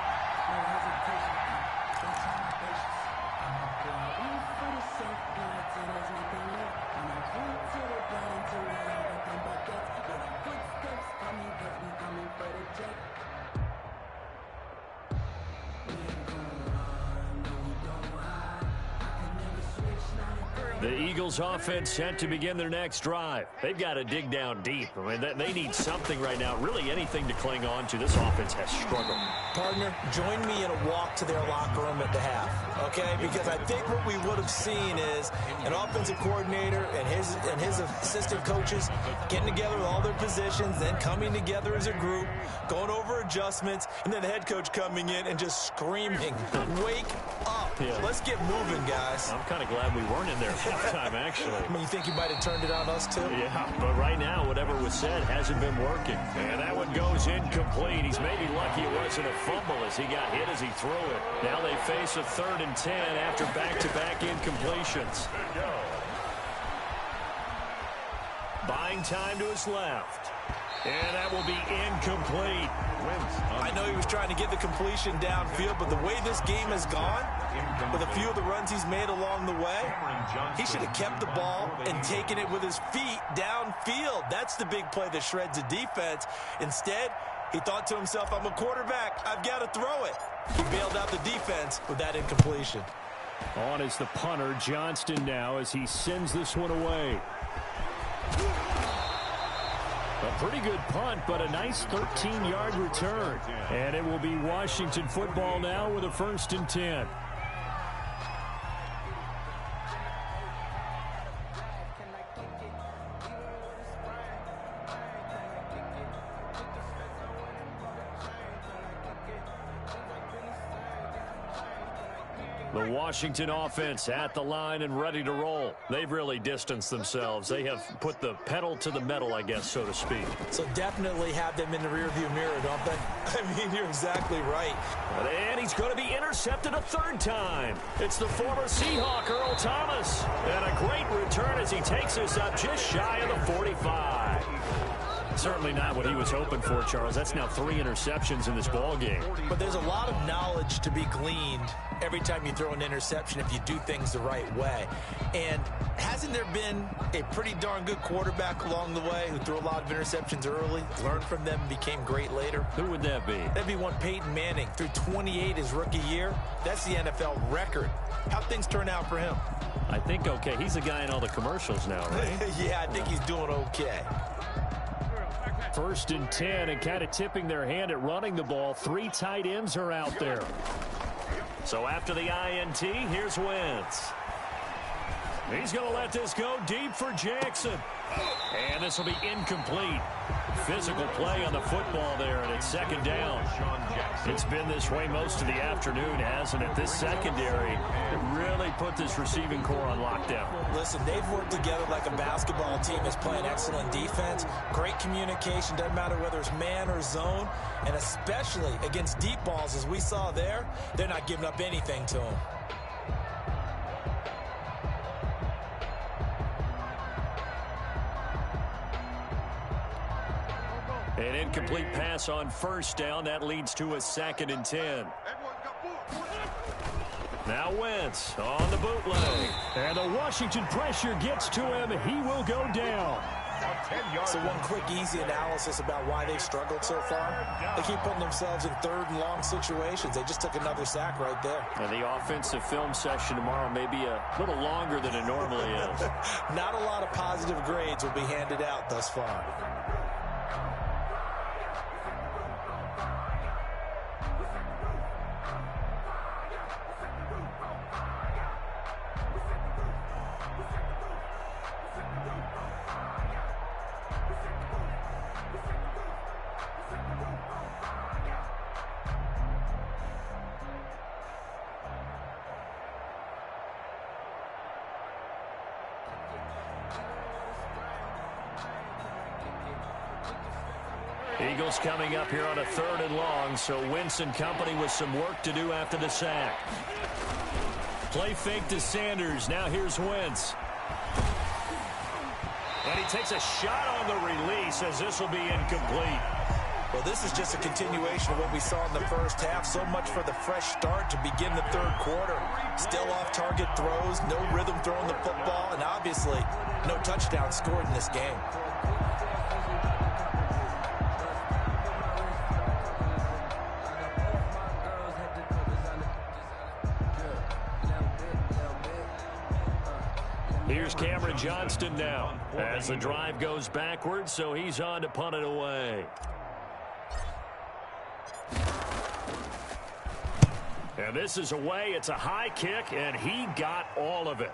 Speaker 5: The Eagles offense set to begin their next drive. They've got to dig down deep. I mean, they need something right now, really anything to cling on to. This offense has struggled.
Speaker 7: Partner, join me in a walk to their locker room at the half, okay? Because I think what we would have seen is an offensive coordinator and his assistant coaches getting together with all their positions, then coming together as a group, going over adjustments, and then the head coach coming in and just screaming, wake up.
Speaker 5: Yeah.
Speaker 7: Let's get moving, guys.
Speaker 5: I'm kind of glad we weren't in there halftime, actually.
Speaker 7: I mean, you think he might have turned it on us, too?
Speaker 5: Yeah, but right now, whatever was said hasn't been working. And that one goes incomplete. He's maybe lucky it wasn't a fumble as he got hit as he threw it. Now they face a 3rd and 10 after back-to-back incompletions. Buying time to his left. And that will be incomplete.
Speaker 7: I know he was trying to get the completion downfield, but the way this game has gone, with a few of the runs he's made along the way, he should have kept the ball and taken it with his feet downfield. That's the big play that shreds the defense. Instead, he thought to himself, I'm a quarterback. I've got to throw it. He bailed out the defense with that incompletion.
Speaker 5: On is the punter, Johnston, now as he sends this one away. A pretty good punt, but a nice 13-yard return. And it will be Washington football now with a 1st and 10. The Washington offense at the line and ready to roll. They've really distanced themselves. They have put the pedal to the metal, I guess, so to speak.
Speaker 7: So definitely have them in the rearview mirror, don't they? I mean, you're exactly right.
Speaker 5: And he's going to be intercepted a third time. It's the former Seahawk, Earl Thomas. And a great return as he takes us up just shy of the 45. Certainly not what he was hoping for, Charles. That's now 3 interceptions in this ball game.
Speaker 7: But there's a lot of knowledge to be gleaned every time you throw an interception if you do things the right way. And hasn't there been a pretty darn good quarterback along the way who threw a lot of interceptions early, learned from them, became great later?
Speaker 5: Who would that be?
Speaker 7: That'd be one Peyton Manning. Threw 28 his rookie year. That's the NFL record. How'd things turn out for him?
Speaker 5: I think okay. He's a guy in all the commercials now, right?
Speaker 7: Yeah, I think he's doing okay.
Speaker 5: 1st and 10, and kind of tipping their hand at running the ball. 3 tight ends are out there. So after the INT, here's Wentz. He's going to let this go deep for Jackson. And this will be incomplete. Physical play on the football there, and it's 2nd down. It's been this way most of the afternoon, hasn't it? This secondary really put this receiving core on lockdown.
Speaker 7: Listen, they've worked together like a basketball team is playing excellent defense. Great communication, doesn't matter whether it's man or zone. And especially against deep balls, as we saw there, they're not giving up anything to them.
Speaker 5: An incomplete pass on 1st down. That leads to a 2nd and 10. Now Wentz on the bootleg. And the Washington pressure gets to him. He will go down.
Speaker 7: So one quick, easy analysis about why they've struggled so far. They keep putting themselves in 3rd and long situations. They just took another sack right there.
Speaker 5: And the offensive film session tomorrow may be a little longer than it normally is.
Speaker 7: Not a lot of positive grades will be handed out thus far.
Speaker 5: Eagles coming up here on a 3rd and long, so Wentz and company with some work to do after the sack. Play fake to Sanders. Now here's Wentz. And he takes a shot on the release as this will be incomplete.
Speaker 7: Well, this is just a continuation of what we saw in the first half. So much for the fresh start to begin the 3rd quarter. Still off-target throws, no rhythm throwing the football, and obviously no touchdown scored in this game.
Speaker 5: Here's Cameron Johnston now as the drive goes backwards, so he's on to punt it away. And this is away. It's a high kick, and he got all of it.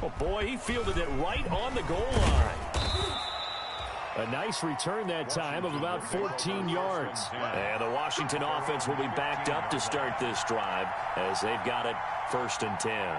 Speaker 5: Oh, boy, he fielded it right on the goal line. A nice return that time of about 14 yards. And the Washington offense will be backed up to start this drive as they've got it 1st and 10.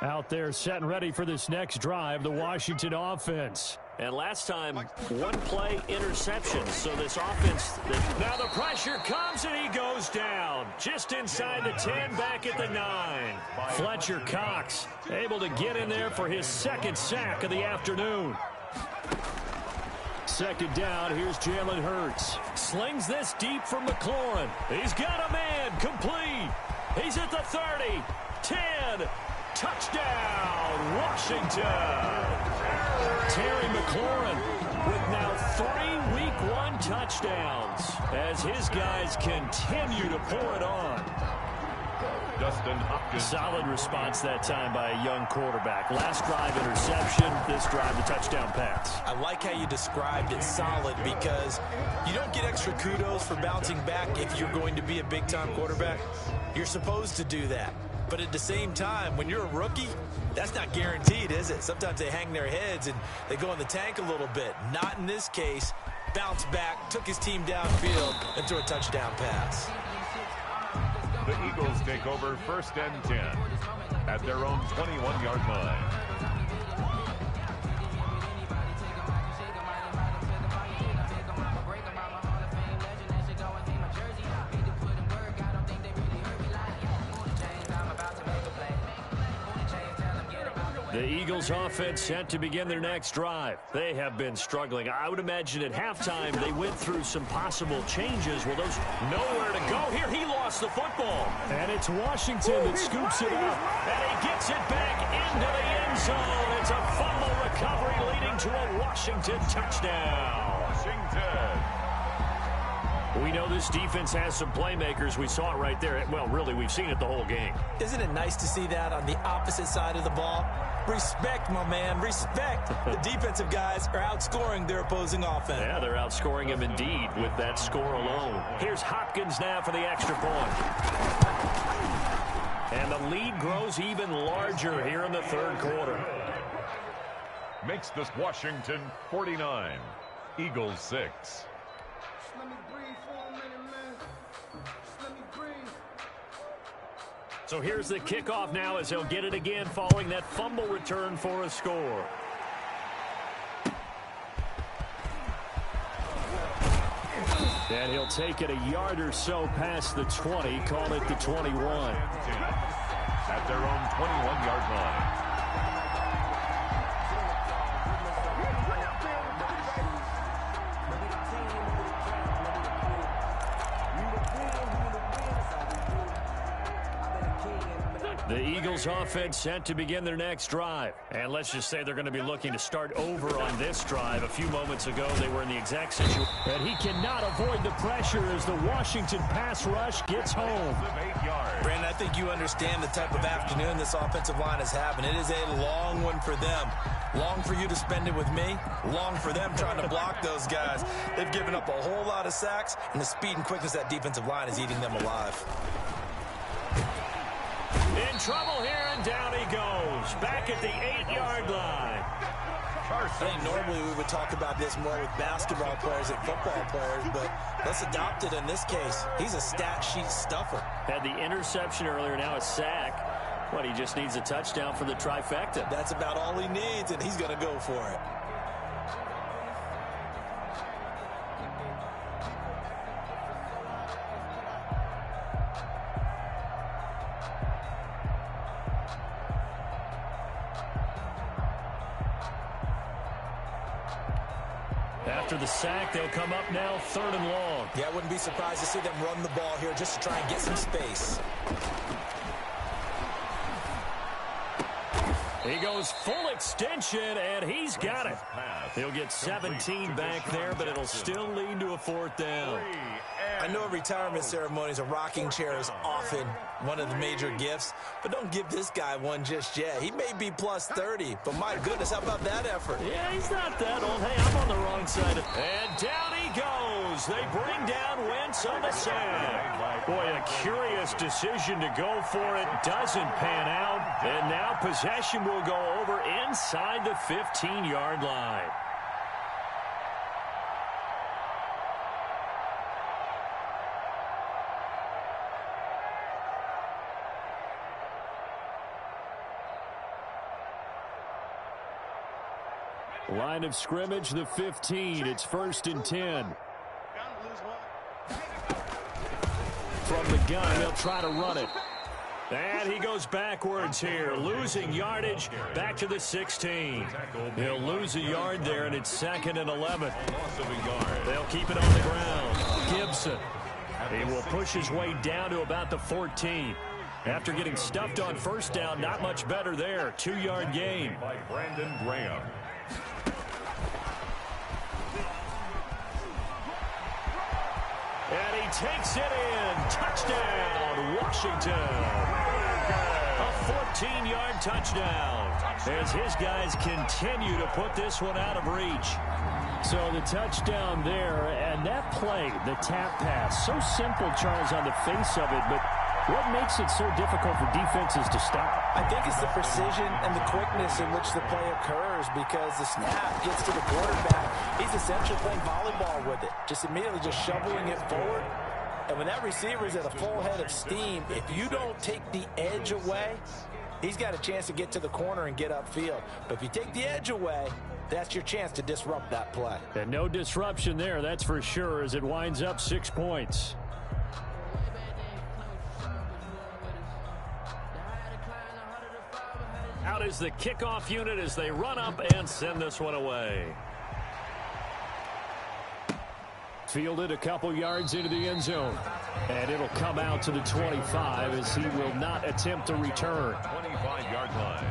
Speaker 5: Out there set and ready for this next drive, the Washington offense. And last time, 1 play interception. So this offense, now the pressure comes and he goes down. Just inside the 10, back at the 9. Fletcher Cox able to get in there for his 2nd sack of the afternoon. 2nd down, here's Jalen Hurts. Slings this deep from McLaurin. He's got a man, complete. He's at the 30, 10. Touchdown, Washington. Terry McLaurin with now 3 Week 1 touchdowns as his guys continue to pour it on.
Speaker 6: Dustin Hopkins.
Speaker 5: Solid response that time by a young quarterback. Last drive interception, this drive the touchdown pass.
Speaker 7: I like how you described it solid because you don't get extra kudos for bouncing back if you're going to be a big-time quarterback. You're supposed to do that. But at the same time, when you're a rookie, that's not guaranteed, is it? Sometimes they hang their heads and they go in the tank a little bit. Not in this case. Bounced back, took his team downfield, and threw a touchdown pass.
Speaker 6: The Eagles take over 1st and 10 at their own 21-yard line.
Speaker 5: The Eagles offense set to begin their next drive. They have been struggling. I would imagine at halftime they went through some possible changes. Well, those nowhere to go. Here he lost the football. And it's Washington that scoops it up. And he gets it back into the end zone. It's a fumble recovery leading to a Washington touchdown.
Speaker 6: Washington.
Speaker 5: We know this defense has some playmakers. We saw it right there. Well, really, we've seen it the whole game.
Speaker 7: Isn't it nice to see that on the opposite side of the ball? Respect, my man, respect. The defensive guys are outscoring their opposing offense.
Speaker 5: Yeah, they're outscoring him indeed with that score alone. Here's Hopkins now for the extra point. And the lead grows even larger here in the third quarter.
Speaker 6: Makes this Washington 49, Eagles 6.
Speaker 5: So here's the kickoff now as he'll get it again following that fumble return for a score. And he'll take it a yard or so past the 20, call it the 21.
Speaker 6: At their own 21-yard line.
Speaker 5: The Eagles offense set to begin their next drive. And let's just say they're going to be looking to start over on this drive. A few moments ago, they were in the exact situation. And he cannot avoid the pressure as the Washington pass rush gets home.
Speaker 7: Brandon, I think you understand the type of afternoon this offensive line is having. It is a long one for them. Long for you to spend it with me. Long for them trying to block those guys. They've given up a whole lot of sacks, and the speed and quickness of that defensive line is eating them alive.
Speaker 5: In trouble here, and down he goes. Back at the 8-yard line.
Speaker 7: I think normally we would talk about this more with basketball players and football players, but let's adopt it in this case. He's a stat sheet stuffer.
Speaker 5: Had the interception earlier, now a sack. But he just needs a touchdown for the trifecta.
Speaker 7: That's about all he needs, and he's going to go for it.
Speaker 5: After the sack, they'll come up now 3rd and long.
Speaker 7: Yeah, I wouldn't be surprised to see them run the ball here just to try and get some space.
Speaker 5: He goes full extension, and he's got it. He'll get 17 back there, but it'll still lead to a 4th down.
Speaker 7: I know at retirement ceremonies, a rocking chair is often one of the major gifts, but don't give this guy one just yet. He may be plus 30, but my goodness, how about that effort?
Speaker 5: Yeah, he's not that old. Hey, I'm on the wrong side of it. And down he goes. They bring down Wentz on the sack. Boy, a curious decision to go for it. Doesn't pan out. And now possession will go over inside the 15-yard line. Line of scrimmage, the 15. It's 1st and 10. From the gun, they'll try to run it. And he goes backwards here, losing yardage back to the 16. He'll lose a yard there, and it's 2nd and 11. They'll keep it on the ground. Gibson. He will push his way down to about the 14. After getting stuffed on 1st down, not much better there. 2-yard gain.
Speaker 6: By Brandon Graham.
Speaker 5: And he takes it in. Touchdown, Washington. 14-yard touchdown as his guys continue to put this one out of reach. So the touchdown there, and that play, the tap pass, so simple, Charles, on the face of it, but what makes it so difficult for defenses to stop?
Speaker 7: I think it's the precision and the quickness in which the play occurs, because the snap gets to the quarterback. He's essentially playing volleyball with it, just immediately just shoveling it forward. And when that receiver's at a full head of steam, if you don't take the edge away, he's got a chance to get to the corner and get upfield. But if you take the edge away, that's your chance to disrupt that play.
Speaker 5: And no disruption there, that's for sure, as it winds up 6 points. Out is the kickoff unit as they run up and send this one away. Fielded a couple yards into the end zone. And it'll come out to the 25 as he will not attempt to return.
Speaker 6: 25-yard line.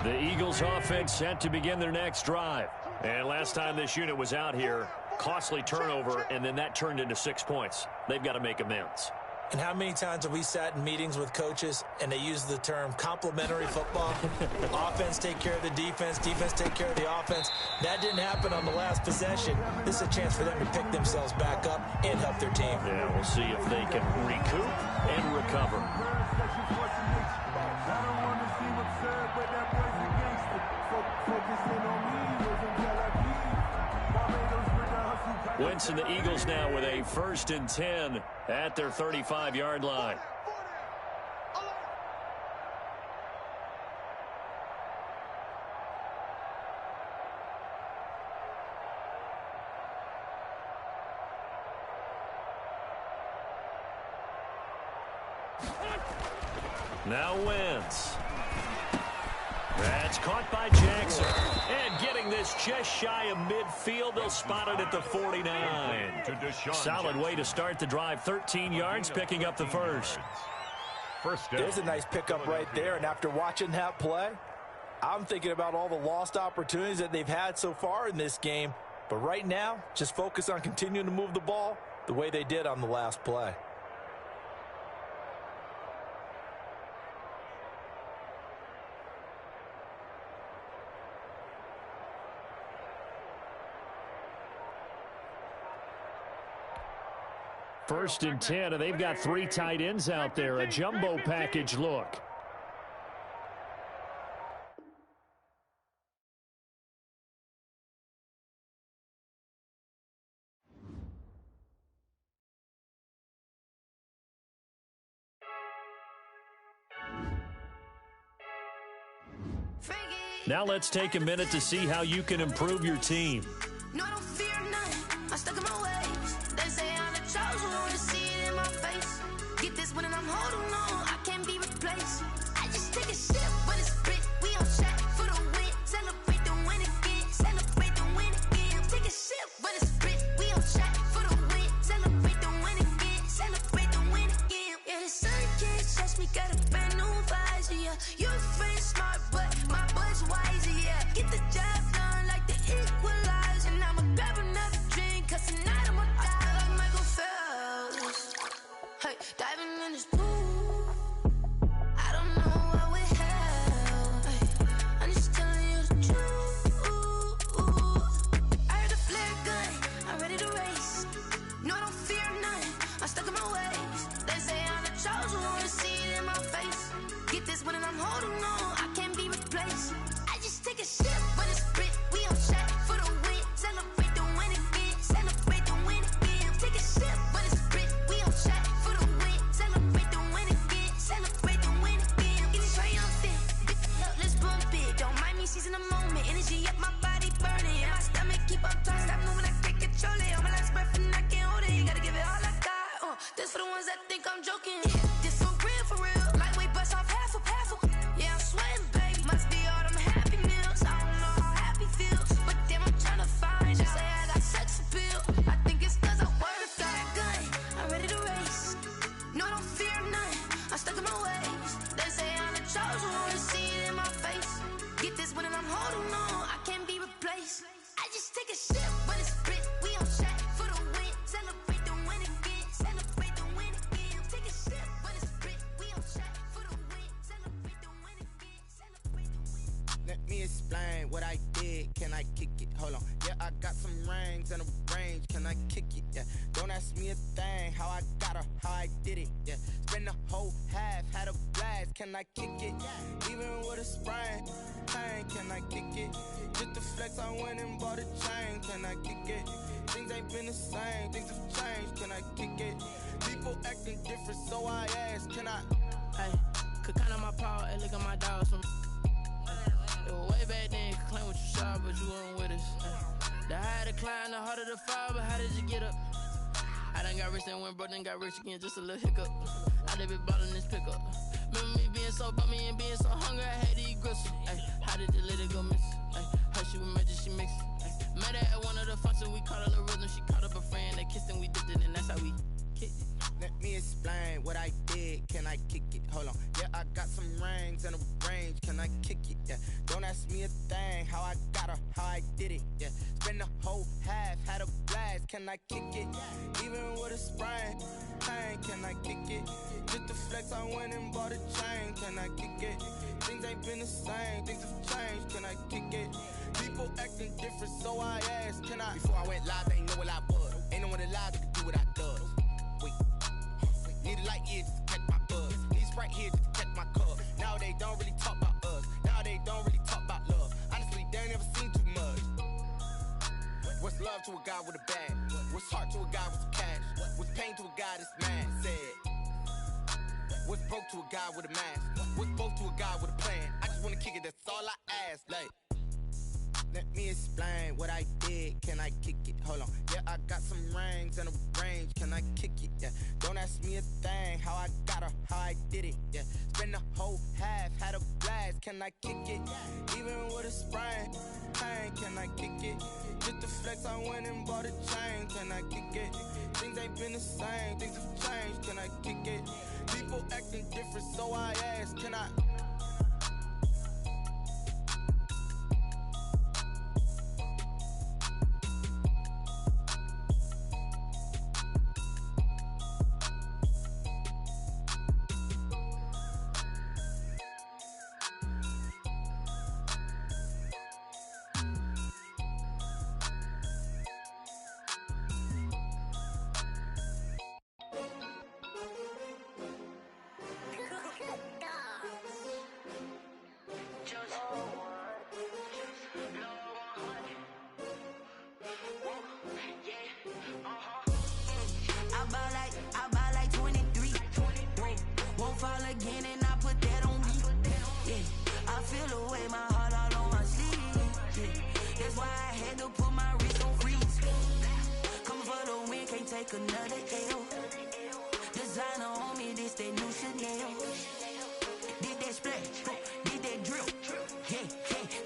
Speaker 5: The Eagles offense set to begin their next drive. And last time this unit was out here, costly turnover, and then that turned into 6 points. They've got to make amends.
Speaker 7: And how many times have we sat in meetings with coaches and they use the term complementary football? Offense take care of the defense, defense take care of the offense. That didn't happen on the last possession. This is a chance for them to pick themselves back up and help their team.
Speaker 5: Yeah, we'll see if they can recoup and recover. Wentz and the Eagles now with a 1st and 10 at their 35-yard line. Now Wentz. That's caught by Jackson. And getting this just shy of midfield. They'll spot it at the 49. Solid way to start the drive. 13 yards, picking up the first.
Speaker 7: There's a nice pickup right there. And after watching that play, I'm thinking about all the lost opportunities that they've had so far in this game. But right now, just focus on continuing to move the ball the way they did on the last play.
Speaker 5: First and 10, and they've got 3 tight ends out there. A jumbo package look. Now let's take a minute to see how you can improve your team.
Speaker 8: No, I don't fear nothing. I'm stuck in my ways. They say I'm the chosen one to see it in my face. Get this one and I'm holding on. I can't be replaced. I just take a sip when it's split. We on track for the win. Celebrate the win again. Celebrate the win again. Take a sip when it's split. We on track for the win. Celebrate the win again. Celebrate the win again. Yeah, the sun can't touch me. Got a brand new visor. Yeah, you're friend smart, but my boy's wiser. Yeah, get the job done like the equalizer. And I'ma grab another drink, cause tonight I'ma die. I feel like Michael Phelps. Hey, diving in this pool. I don't know what we have. Hey, I'm just telling you the truth. I heard the flare gun, I'm ready to race. No, I don't fear nothing, I'm stuck in my ways. They say I'm the chosen one to see it in my face. Get this one and I'm holding on. I can't be
Speaker 3: explain what I did. Can I kick it? Hold on. Yeah, I got some rings and a range. Can I kick it? Yeah. Don't ask me a thing. How I got her, how I did it. Yeah. Spend the whole half, had a blast. Can I kick it? Even with a sprain, pain. Can I kick it? Just the flex, I went and bought a chain. Can I kick it? Things ain't been the same. Things have changed. Can I kick it? People acting different, so I ask. Can I?
Speaker 9: Hey, could count on my power and look at my dogs from. It was way back then, could claim what you saw, but you weren't with us. The higher the climb, the harder the fall, but how did you get up? I done got rich and went broke, then got rich again, just a little hiccup. I done been ballin' this pickup. Remember me being so bummy and being so hungry, I had to eat gristle. Ay, how did the lady go miss? Ay, how she was magic, she mixed. Met her at one of the functions, we caught a little rhythm, she caught up a friend, they kissed and we dipped it, and that's how we kicked it.
Speaker 3: Let me explain what I did. Can I kick it? Hold on. Yeah, I got some rings and a range. Can I kick it? Yeah. Don't ask me a thing. How I got her, how I did it. Yeah. Spend the whole half, had a blast. Can I kick it? Even with a sprain, pain. Can I kick it? Just the flex, I went and bought a chain. Can I kick it? Things ain't been the same. Things have changed. Can I kick it? People acting different, so I asked. Can I? Before I went live, they ain't know what I was. Ain't no one alive that could do what I does. Wait. Need a light years just to catch my buzz. Need Sprite here just to catch my cup. Now they don't really talk about us. Now they don't really talk about love. Honestly, they ain't never seen too much. What's love to a guy with a bag? What's heart to a guy with some cash? What's pain to a guy that's mad? Said. What's broke to a guy with a mask? What's both to a guy with a plan? I just wanna kick it, that's all I ask. Like, let me explain what I did. Can I kick it? Hold on. Yeah, I got some rings and a range. Can I kick it? Yeah. Don't ask me a thing. How I got her, how I did it. Yeah. Spend the whole half, had a blast. Can I kick it? Even with a sprain, pain. Can I kick it? Just the flex, I went and bought a chain. Can I kick it? Things ain't been the same. Things have changed. Can I kick it? People acting different, so I ask. Can I?
Speaker 8: I buy like 23. Won't fall again and I put that on me. Yeah, I feel the way my heart all on my sleeve. Yeah, that's why I had to put my wrist on freeze. Coming for the win, can't take another L. Designer on me, this that new Chanel. Did that splash, did that drill. Yeah,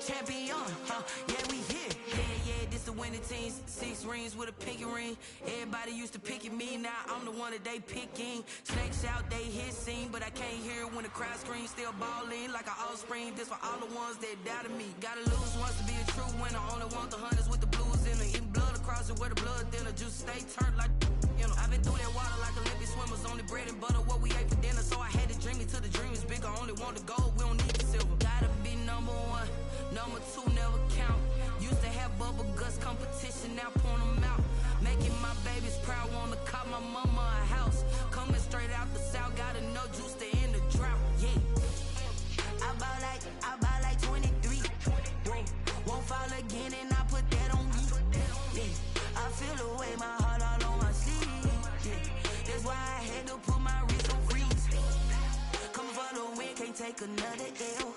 Speaker 8: champion, yeah, we here. Yeah, this the winning team. 6 rings with a pinky ring. Everybody used to pick at me, now I'm the one that they picking. Snakes out, they hit scene, but I can't hear it when the crowd screams. Still ballin' like an offspring. This for all the ones that doubted me. Gotta lose once to be a true winner. Only want the hunters with the blues in it. Eating blood across it where the blood thinner. Just stay turned like, you know. I've been through that water like Olympic swimmers. Only bread and butter, what we ate for dinner. So I had to dream it till the dream is bigger. Only want the gold, we don't need the silver. Gotta be number 1, number 2 never count. Used to have bubble guts competition, now point them out. Making my babies proud, wanna call my mama a house. Coming straight out the south, got enough juice to end the drought. Yeah, I buy like 23. Won't fall again and I put that on me. Yeah, I feel the way my heart all on my sleeve. Yeah, that's why I had to put my wrist on freeze. Coming for the win, can't take another L.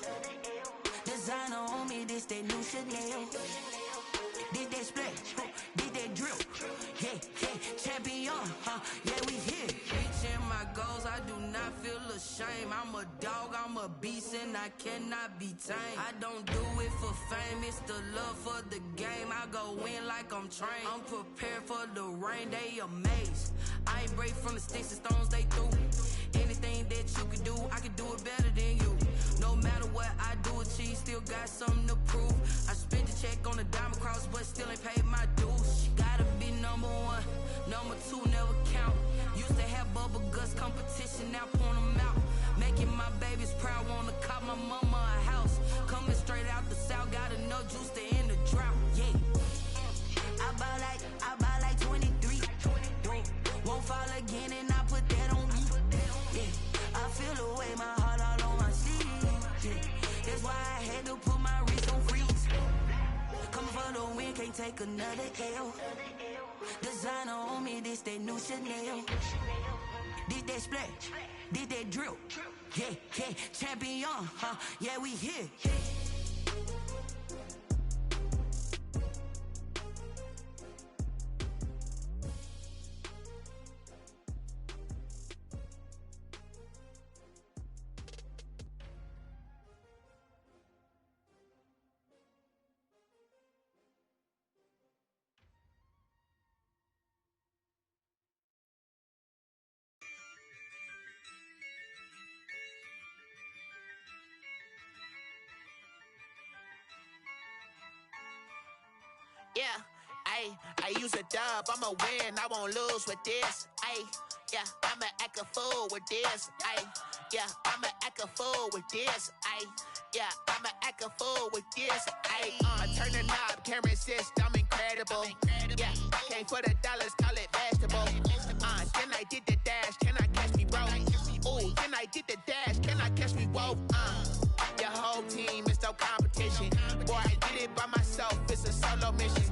Speaker 8: Designer on me, this that new Chanel. Did that splash, did that drill. Yeah, champion, yeah, we here. Reaching my goals, I do not feel ashamed. I'm a dog, I'm a beast, and I cannot be tamed. I don't do it for fame, it's the love for the game. I go in like I'm trained. I'm prepared for the rain, they amazed. I ain't break from the sticks and stones they threw. Anything that you can do, I can do it better than you. No matter what I do, achieve, still got something to prove. I spent the check on the diamond cross, but still ain't paid my dues. Gotta be number 1, number 2 never count. Used to have bubble guts competition, now point them out. Making my babies proud, wanna call my mama a house. Coming straight out the south, got take another L. Designer on me, this that new Chanel. Did that splash, did that drill. Yeah, yeah, champion, huh? Yeah, we here.
Speaker 10: Yeah, I use a dub, I'ma win, I won't lose with this. Yeah, I'ma act a fool with this. Yeah, I'ma act a fool with this. Yeah, I'ma act a fool with this. I turn the knob, camera assist, I'm incredible. Yeah, came for the dollars, call it vegetable. Then I did the dash, can I catch me, bro? Ooh, then I did the dash, can I catch me, whoa? Your whole team is no competition. Boy, I did it by myself, it's a solo mission.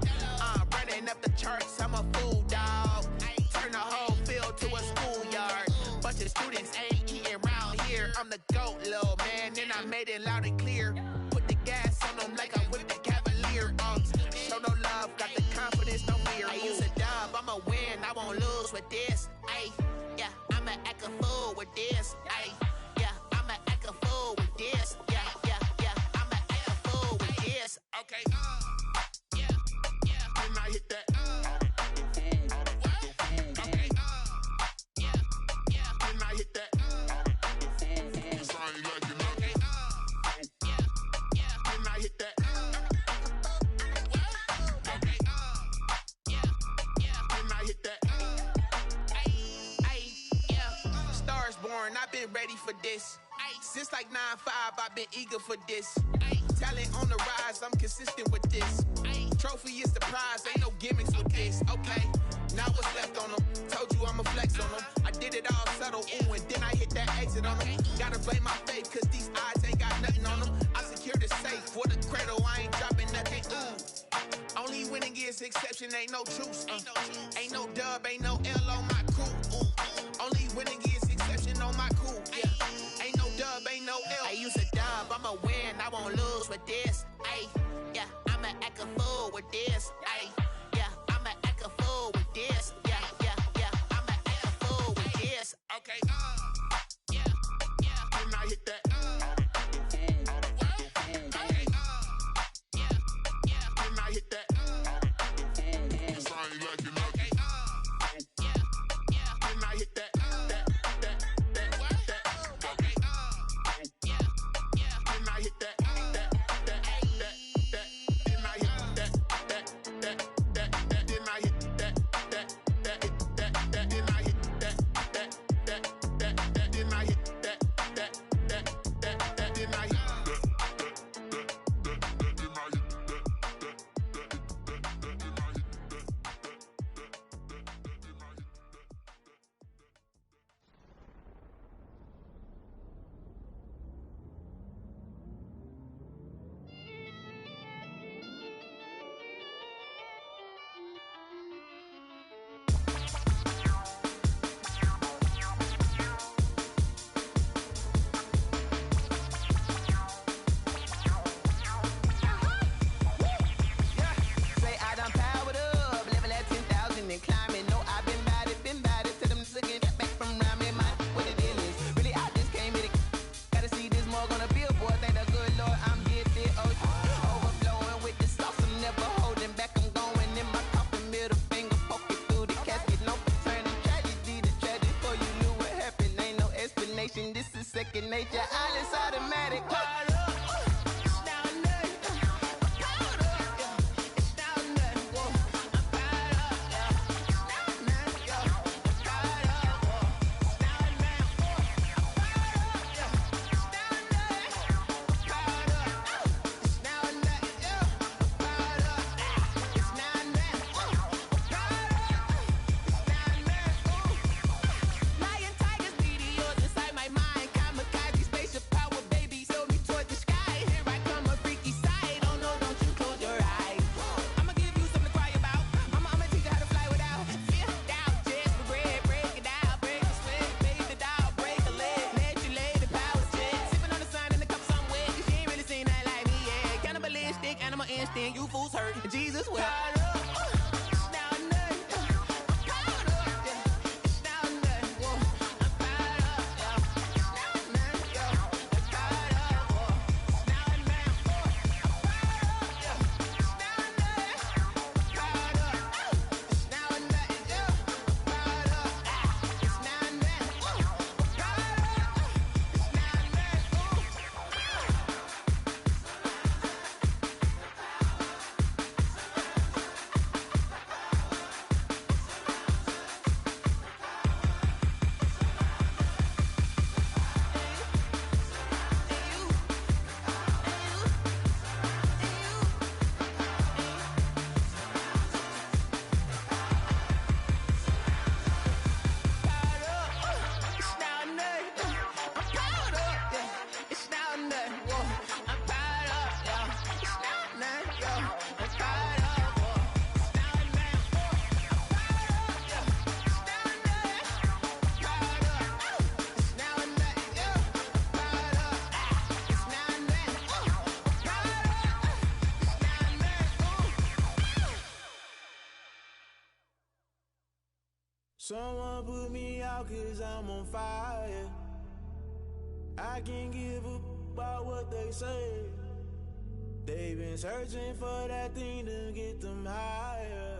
Speaker 10: Running up the charts, I'm a fool, dog. Turn the whole field to a schoolyard. Bunch of students ain't eating round here. I'm the GOAT, little man, and I made it loud and clear. Put the gas on them like I whipped the Cavalier. Show no love, got the confidence, no fear. I use a dub, I'ma win, I won't lose with this. Yeah, I'ma act a fool with this. Yeah, I'ma act a fool with this. Yeah, I'ma act a fool with this. Okay, yeah, when I hit that. Okay, yeah, when I hit that. Cause I ain't like it. Okay, yeah, when I hit that. Okay, yeah, when I hit that. Yeah, Stars born, I've been ready for this. Since like 9-5, I've been eager for this. Talent on the rise, I'm consistent with this. Trophy is the prize, ain't no gimmicks with this. Okay, now what's left on them? Told you I'ma flex on them. I did it all subtle, ooh, and then I hit that exit on them. Gotta blame my faith, cause these odds ain't got nothing on them. I secure the safe for the cradle, I ain't dropping nothing, ooh. Only winning is exception, ain't no truce. Ain't no dub, ain't no L on my crew. Only winning is exception on my crew, yeah. Ain't no dub, ain't no L. I use a dub, I'ma win, I won't lose with this. Yeah, I'ma act a fool with this. Yeah, I'ma act a fool with this. Yeah, I'ma act a fool with this. Okay, yeah, when I hit that. Okay, yeah, when I hit that. Cause I ain't like it. Okay, yeah, when I hit that. and Jesus will.
Speaker 11: Someone put me out 'cause I'm on fire. I can't give up about what they say. They've been searching for that thing to get them higher.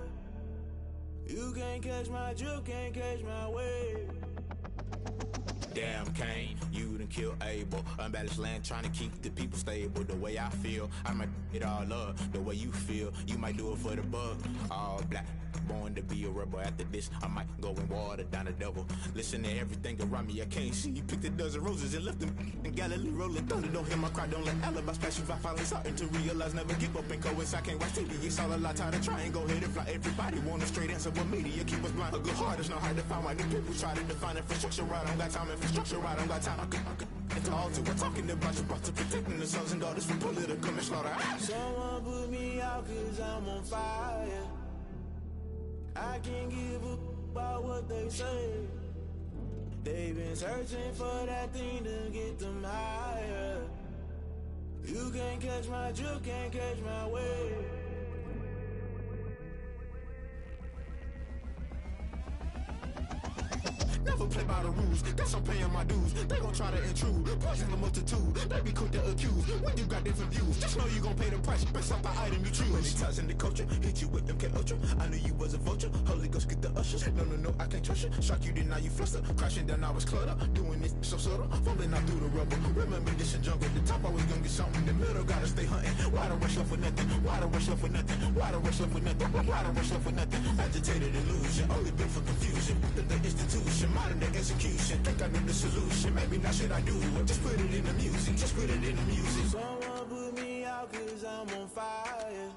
Speaker 11: You can't catch my drift, can't catch my wave.
Speaker 12: Damn Kane, you done killed Abel. Unbalanced land trying to keep the people stable. The way I feel, I might it all up. The way you feel, you might do it for the bug. All black, born to be a rebel. After this, I might go and water down the devil. Listen to everything around me, I can't see. You picked a dozen roses and left them in Galilee rolling thunder. Don't hear my cry, don't let alibis pass you. I finally starting to realize, never give up and coincide. I can't watch TV, it's all a lot. Tired of trying, go ahead and fly. Everybody want a straight answer, but media keep us blind. A good heart is not hard to find. Why do people try to define infrastructure right? I don't got time, infrastructure right, I don't got time. I could it's all to we're talking about you, brought to protecting the sons and daughters from political manslaughter.
Speaker 11: Someone put me out 'cause I'm on fire. I can't give up about what they say. They've been searching for that thing to get them higher. You can't catch my drift, can't catch my wave.
Speaker 12: Never play by the rules, guess I'm paying my dues. They gon' try to intrude, poison the multitude. They be quick to accuse, when you got different views. Just know you gon' pay the price, based off the item you choose. Many times in the culture, hit you with them K-Ultra. I knew you was a vulture, Holy Ghost get the ushers. No, I can't trust you. Shock you, then now you fluster. Crashing down, I was cluttered. Doing this so subtle, fumbling out through the rubble. Remember this and jungle, the top always gonna get something. The middle gotta stay hunting. Why the rush left for nothing? Why the rush left for nothing? Why the rush left for nothing? Why the rush left for nothing? Agitated illusion, only built for confusion. The institution, modern day execution. Think I know the solution, maybe not should I do it? Just put it in the music, just put it in the music.
Speaker 11: Someone put me out 'cause I'm on fire.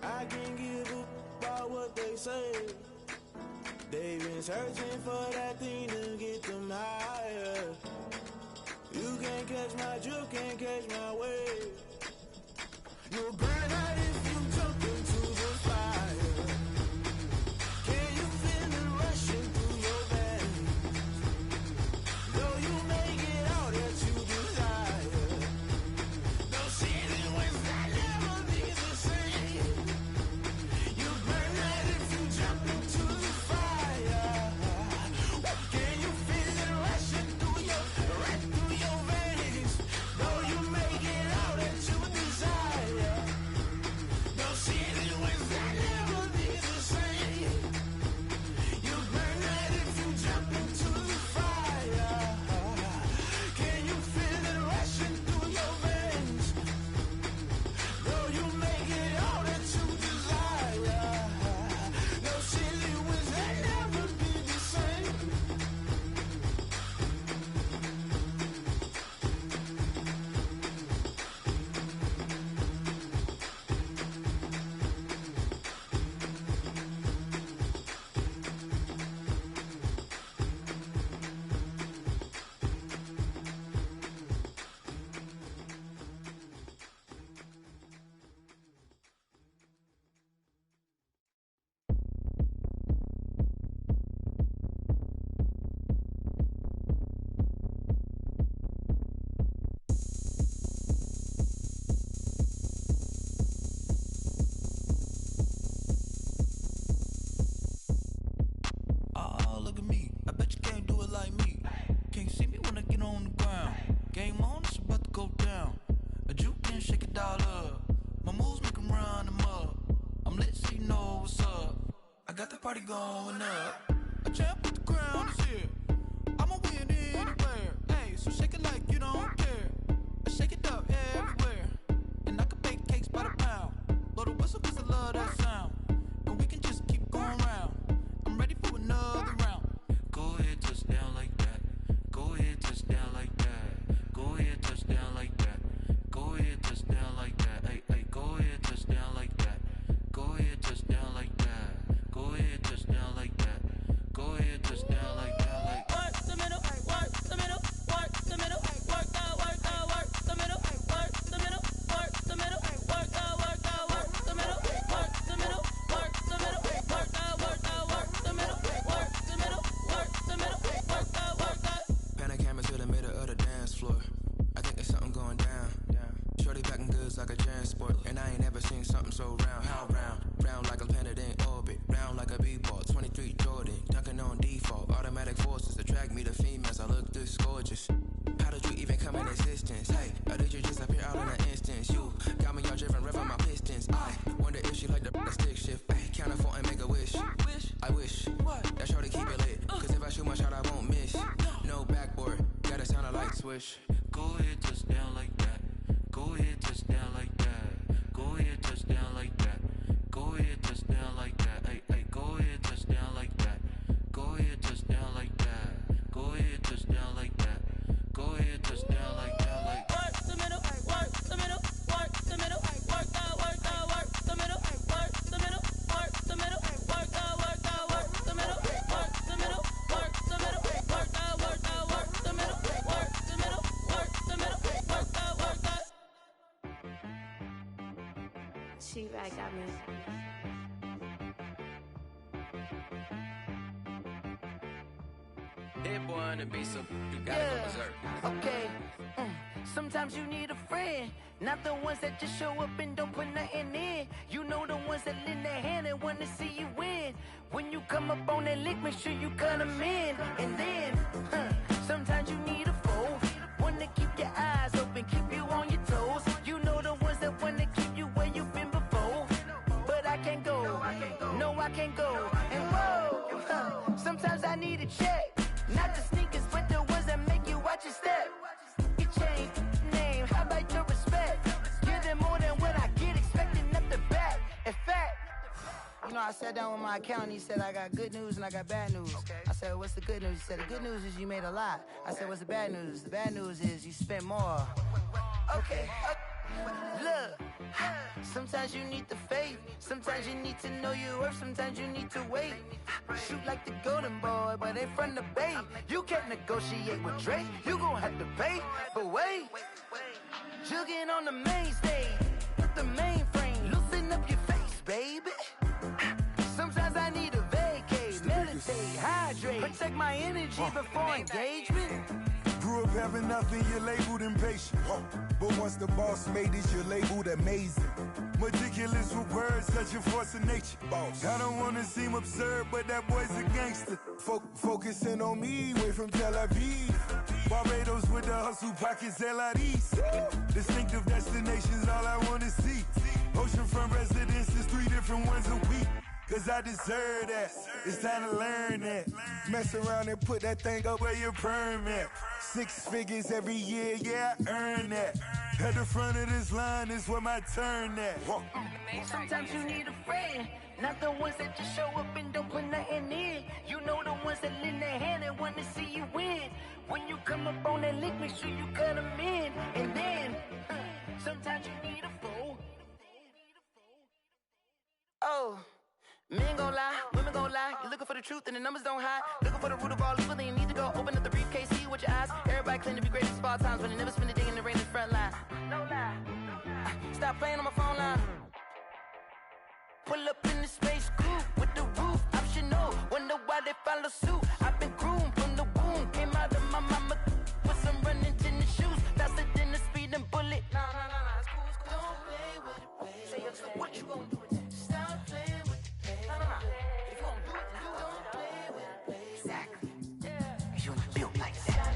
Speaker 11: I can't give up about what they say. They've been searching for that thing to get them higher. You can't catch my drift, can't catch my wave. You'll burn out if you jump into the fire. Can you feel it rushing through your veins? Though you make it all that you desire. No city was that never be the same. You burn out if you jump into the fire. Can you feel it rushing through your veins? Though you make it all that you desire. I got the party going up. A champ with the crown is here. I'ma win anywhere. Hey, so shake it like you don't care. I shake it up everywhere. And I can bake cakes by the pound. Blow the whistle cause I love that sound. And we can just keep going round. I'm ready for another round. Go ahead, touch down like that. Go ahead, touch down like that. Go ahead, touch down like that. Go ahead, touch down like that. Hey, hey, go ahead, touch down like that. Go ahead, touch down like that. Go ahead, touch down like that. Go ahead, touch down like that. Like
Speaker 9: work the middle, work the middle, work the middle, work out, work out, work the middle, work the middle, work the middle, work out, work out, work the middle, work the middle, work the middle, work out, work out, work the middle, work the middle, work the middle, work out, work out.
Speaker 11: Pan camera to the middle of the dance floor. I think there's something going down. Shorty packing goods like a transport, and I ain't never seen something so round. How round? Round like a planet in orbit, round like a b-ball. 23 Jordan, dunking on default. Automatic forces attract me to females. I look this gorgeous. How did you even come in existence? Hey, or did you just appear out in an instance? You got me all driven, revving my pistons. I wonder if she like the stick shift. Hey, count a four and make a wish. I wish that shorty keep it lit. Cause if I shoot my shot, I won't miss. No backboard, gotta sound a light switch. Go ahead, touch down like that. Go ahead, touch down like that. Go ahead, touch down like that. Go ahead, touch down like that. Hey, hey, go ahead, touch down like that. Go ahead, touch down like that. Go ahead, touch down like that. Go ahead, touch down like that. Like
Speaker 9: work the middle, work the middle, work the middle, work out, work out, work the middle, work the middle, work the middle, work out, work out, work the middle, work the middle, work the middle, work out, work out, work the middle, work the middle, work the middle, work out, work out.
Speaker 8: She right got me.
Speaker 9: That boy on the beat, so you gotta go berserk.
Speaker 2: Okay. Sometimes you need a friend, not the ones that just show up and don't put nothing in. You know the ones that lend their hand and wanna see you win. When you come up on that lick, make sure you cut them in. And then, sometimes you need a foe, one to keep your eyes open, keep you on your toes. You know the ones that wanna keep you where you've been before. But I can't go, no I can't go. And whoa, sometimes I need a check. Not the sneakers, but the ones that make you watch your step. You change name, how about your respect? Give them more than what I get, expecting up the back. In fact, you know, I sat down with my accountant, he said I got good news and I got bad news. I said, what's the good news? He said, the good news is you made a lot. I said, what's the bad news? The bad news is you spent more. Okay. Look, sometimes you need the faith, sometimes you need to know your worth, sometimes you need to wait. Shoot like the golden boy, but they from the bay. You can't negotiate with Drake, you gon' have to pay. But wait, jugging on the main stage, with the mainframe, loosen up your face, baby. Sometimes I need a vacate, meditate, hydrate, protect my energy before engagement.
Speaker 1: Grew up having nothing, you're labeled impatient. But once the boss made it, you're labeled amazing. Meticulous with words, such a force of nature. I don't wanna seem absurd, but that boy's a gangster. Focusing on me, way from Tel Aviv. Barbados with the hustle, pockets LIDs. Distinctive destinations, all I wanna see. Oceanfront residences, 3 different ones a week. Cause I deserve that, it's time to learn that. Mess around and put that thing up where your permit. 6 figures every year, yeah, I earn that. At the front of this line is where my turn at.
Speaker 2: Sometimes you need a friend, not the ones that just show up and don't put nothing in. You know the ones that lend their hand and wanna see you win. When you come up on that lick, make sure you cut them in. And then, sometimes you need a foe. Oh. Men gon' lie, women gon' lie. You're looking for the truth and the numbers don't hide. Looking for the root of all evil, then you need to go open up the briefcase, see with your eyes. Everybody claim to be great at small times, but they never spend a day in the rain in the front line. No lie. Stop playing on my phone line. Pull up in the space coupe with the roof optional. Wonder why they follow suit. I've been groomed from the womb. Came out of my mama with some running tennis shoes. Faster than the speeding bullet. Nah, it's cool, it's cool. Don't play with it, baby. Say so what you gon' do with it? Stop playing with it. If you gon' do it, then don't play with it, baby. Exactly. Yeah. You built like that.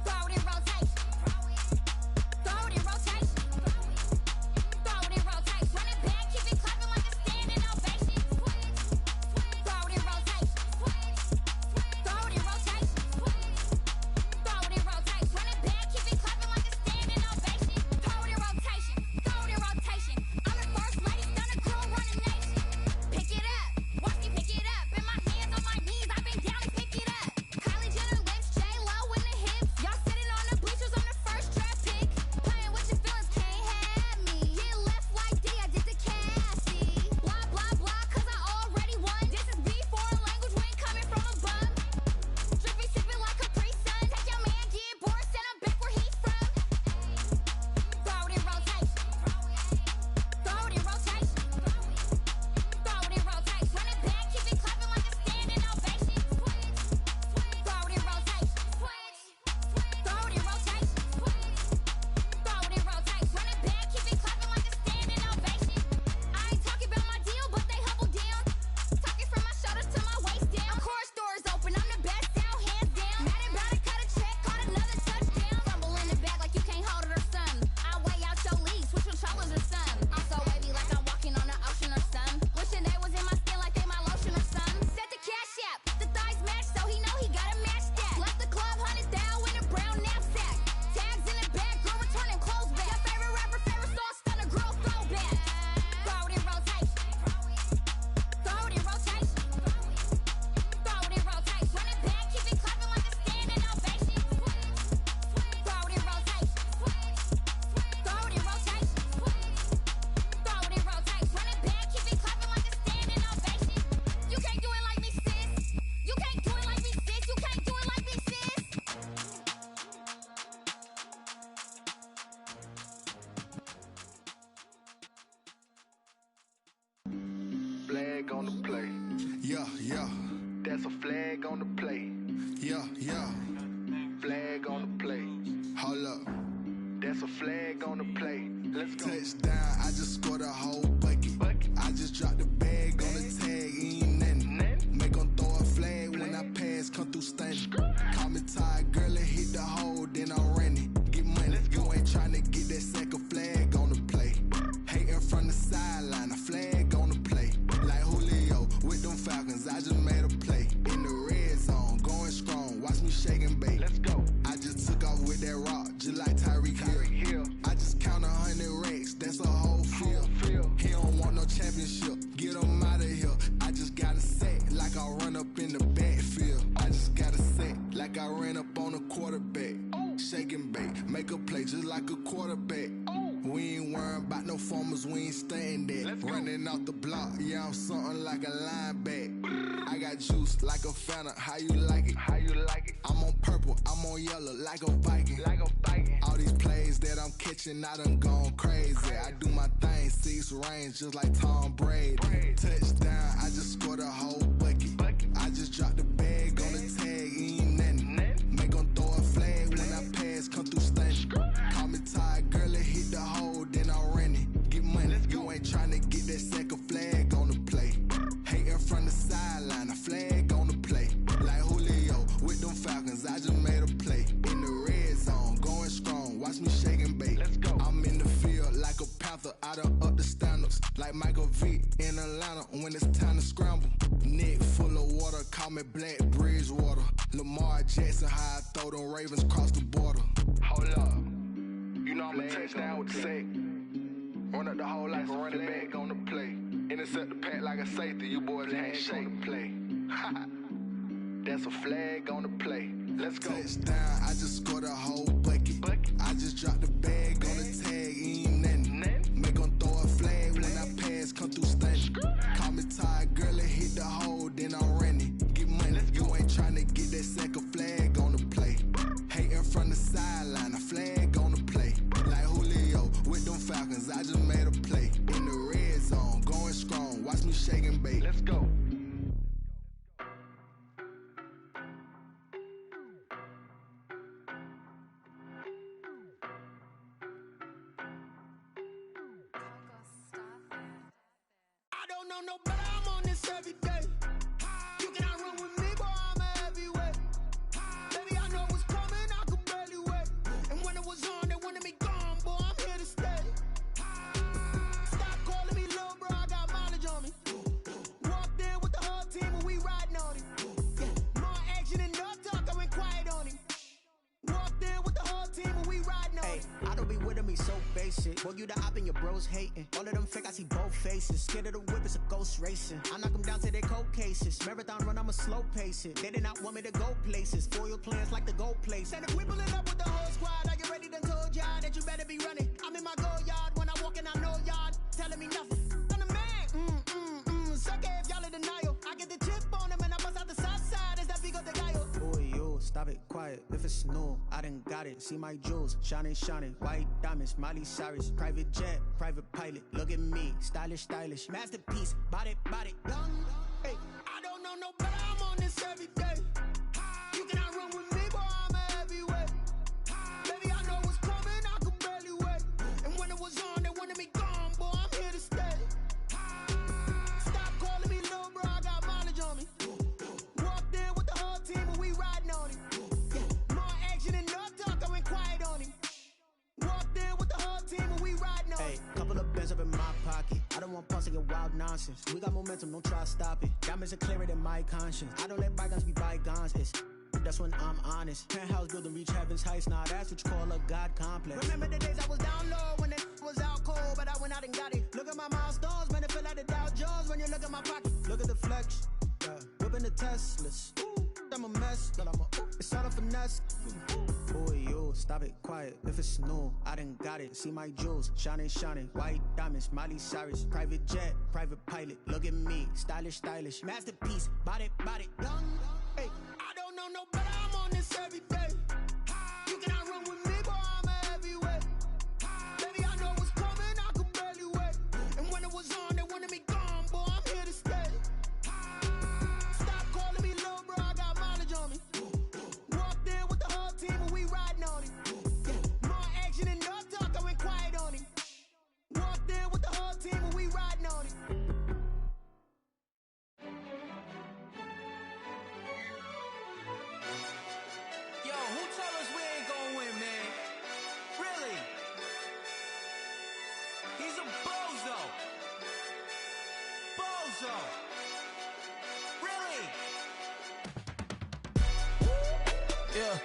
Speaker 2: Throw it in rotation.
Speaker 13: Yeah, flag on the play. Hold up, that's a flag on the play. Let's go. Touchdown, I just scored a whole bucket. I just dropped the bag on the tag, ain't nothing. Make 'em throw a flag when I pass, come through stunning. Call me tired, girl, and hit the hole, then I'm running. Get money, you ain't tryna get that second flag on the play. Hating from the sideline, a flag on the play. Like Julio with them Falcons, I just made a play. In the red zone, going strong, watch me shake and bake. Let's go. I just took off with that rock, just like Tyreek Hill. I just count 100 racks, that's a whole field. He don't want no championship, get him out of here. I just got a set, like I run up in the backfield. I just got a set, like I ran up on a quarterback. Shake and bake, make a play just like a quarterback. We ain't worrying about no formers, we ain't staying there. Running off the block, yeah, I'm something like a linebacker. I got juice like a Fanta, how you like it? How you like it? I'm on purple, I'm on yellow, like a Viking. Like a Viking. All these plays that I'm catching, I done gone crazy. I do my thing, 6 range, just like Tom Brady. Touchdown, I just scored a whole bucket. I just dropped the bag on the tag, ain't nothing. Make 'em throw a flag when I pass, come through stunning. Call me tired, girl, and hit the hole, then I'm running. Get money, you ain't tryna get that second flag on the play. Hating from the sideline, a flag on the play. Like Julio with them Falcons, I just made a play. In the red zone, going strong, watch me shake and bake. Let's go. I'm in the field like a Panther, I done up the standards. Like Michael Vick in Atlanta when it's time to scramble. Neck full of water, call me Black Bridgewater. Lamar Jackson, how I throw them Ravens cross the border. Hold up, you know I'm a touchdown with the sack. Run up the hole like a running back on the play. Intercept the pack like a safety, you boys can't shake the play. That's a flag on the play. Let's go. Touchdown, I just scored a whole bucket. I just dropped the bag on the tag, ain't nothing. Make 'em throw a flag when I pass, come through stunning. Call me tired, girl, and hit the hole, then I'm running. Get money, you ain't tryna get that second flag on the play. Hating from the sideline, a flag on the play. Like Julio with them Falcons, I just made a play. In the red zone, going strong, watch me shake and bake. Let's go.
Speaker 3: I don't know no better, I'm on this every day. You cannot run with me, boy, I'm a heavyweight. Baby, I know what's coming, I could barely wait. And when it was on, they wanted me gone, boy, I'm here to stay. Stop calling me little bro, I got mileage on me. Walked in with the whole team and we riding on him. More action and no talk, I went quiet on him. Walked in with the whole team and we riding on him.
Speaker 14: I don't be with him, he's so basic. Boy, you the op and your bros hating. All of them fake, I see both faces. Scared of the whip, it's a ghost racing. I knock them down to their cold cases. Marathon run, I'ma slow pace it. They did not want me to go places. Foil plans like the go place. And if we pulling up with the whole squad, are you ready? Done told y'all that you better be running. I'm in my go yard when I walk in, I know y'all telling me nothing. I'm the man, suck it if y'all in denial. I get the chip on them and I bust out the south side. Is that big of the guy? Boy, yo, stop it, quiet. If it's new, I done got it. See my jewels, shining, shining. White diamonds, Miley Cyrus. Private jet, private pilot. Look at me, stylish, stylish. Masterpiece, body, body. Young,
Speaker 3: hey, I don't know no better, I'm on this every day. You cannot run with me, boy, I'm a heavyweight. Baby, I know what's coming, I could barely wait. And when it was on, they wanted me gone, boy, I'm here to stay. Stop calling me little bro, I got mileage on me. Walked in with the whole team and we riding on him. More action and no talk, I went quiet on him. Walked in with the whole team and we riding on him.
Speaker 14: hey, couple of bands up in my pocket. I don't want pause to get wild nonsense. We got momentum, don't try to stop it. Diamonds are clearer than my conscience. I don't let bygones be bygones. It's that's when I'm honest. Penthouse building, reach heaven's heights. Nah, that's what you call a God complex.
Speaker 3: Remember the days I was down low when it was out cold, but I went out and got it. Look at my milestones, man, it feel like the Dow Jones when you look at my pocket.
Speaker 14: Look at the flex, whipping the Teslas. I'm a mess, but it's all a finesse. Boy, yo, stop it, quiet. If it's new, I done got it. See my jewels, shining, shining. White diamonds, Miley Cyrus. Private jet, private pilot. Look at me, stylish, stylish. Masterpiece, body, body. Young,
Speaker 3: hey, I don't know no better, I'm on this every day. You cannot run with me, boy, I'm a heavyweight. Baby, I know what's coming, I could barely wait. And when it was on, they wanted me gone, boy, I'm here to stay. Stop calling me little bro, I got mileage on me.
Speaker 15: yeah.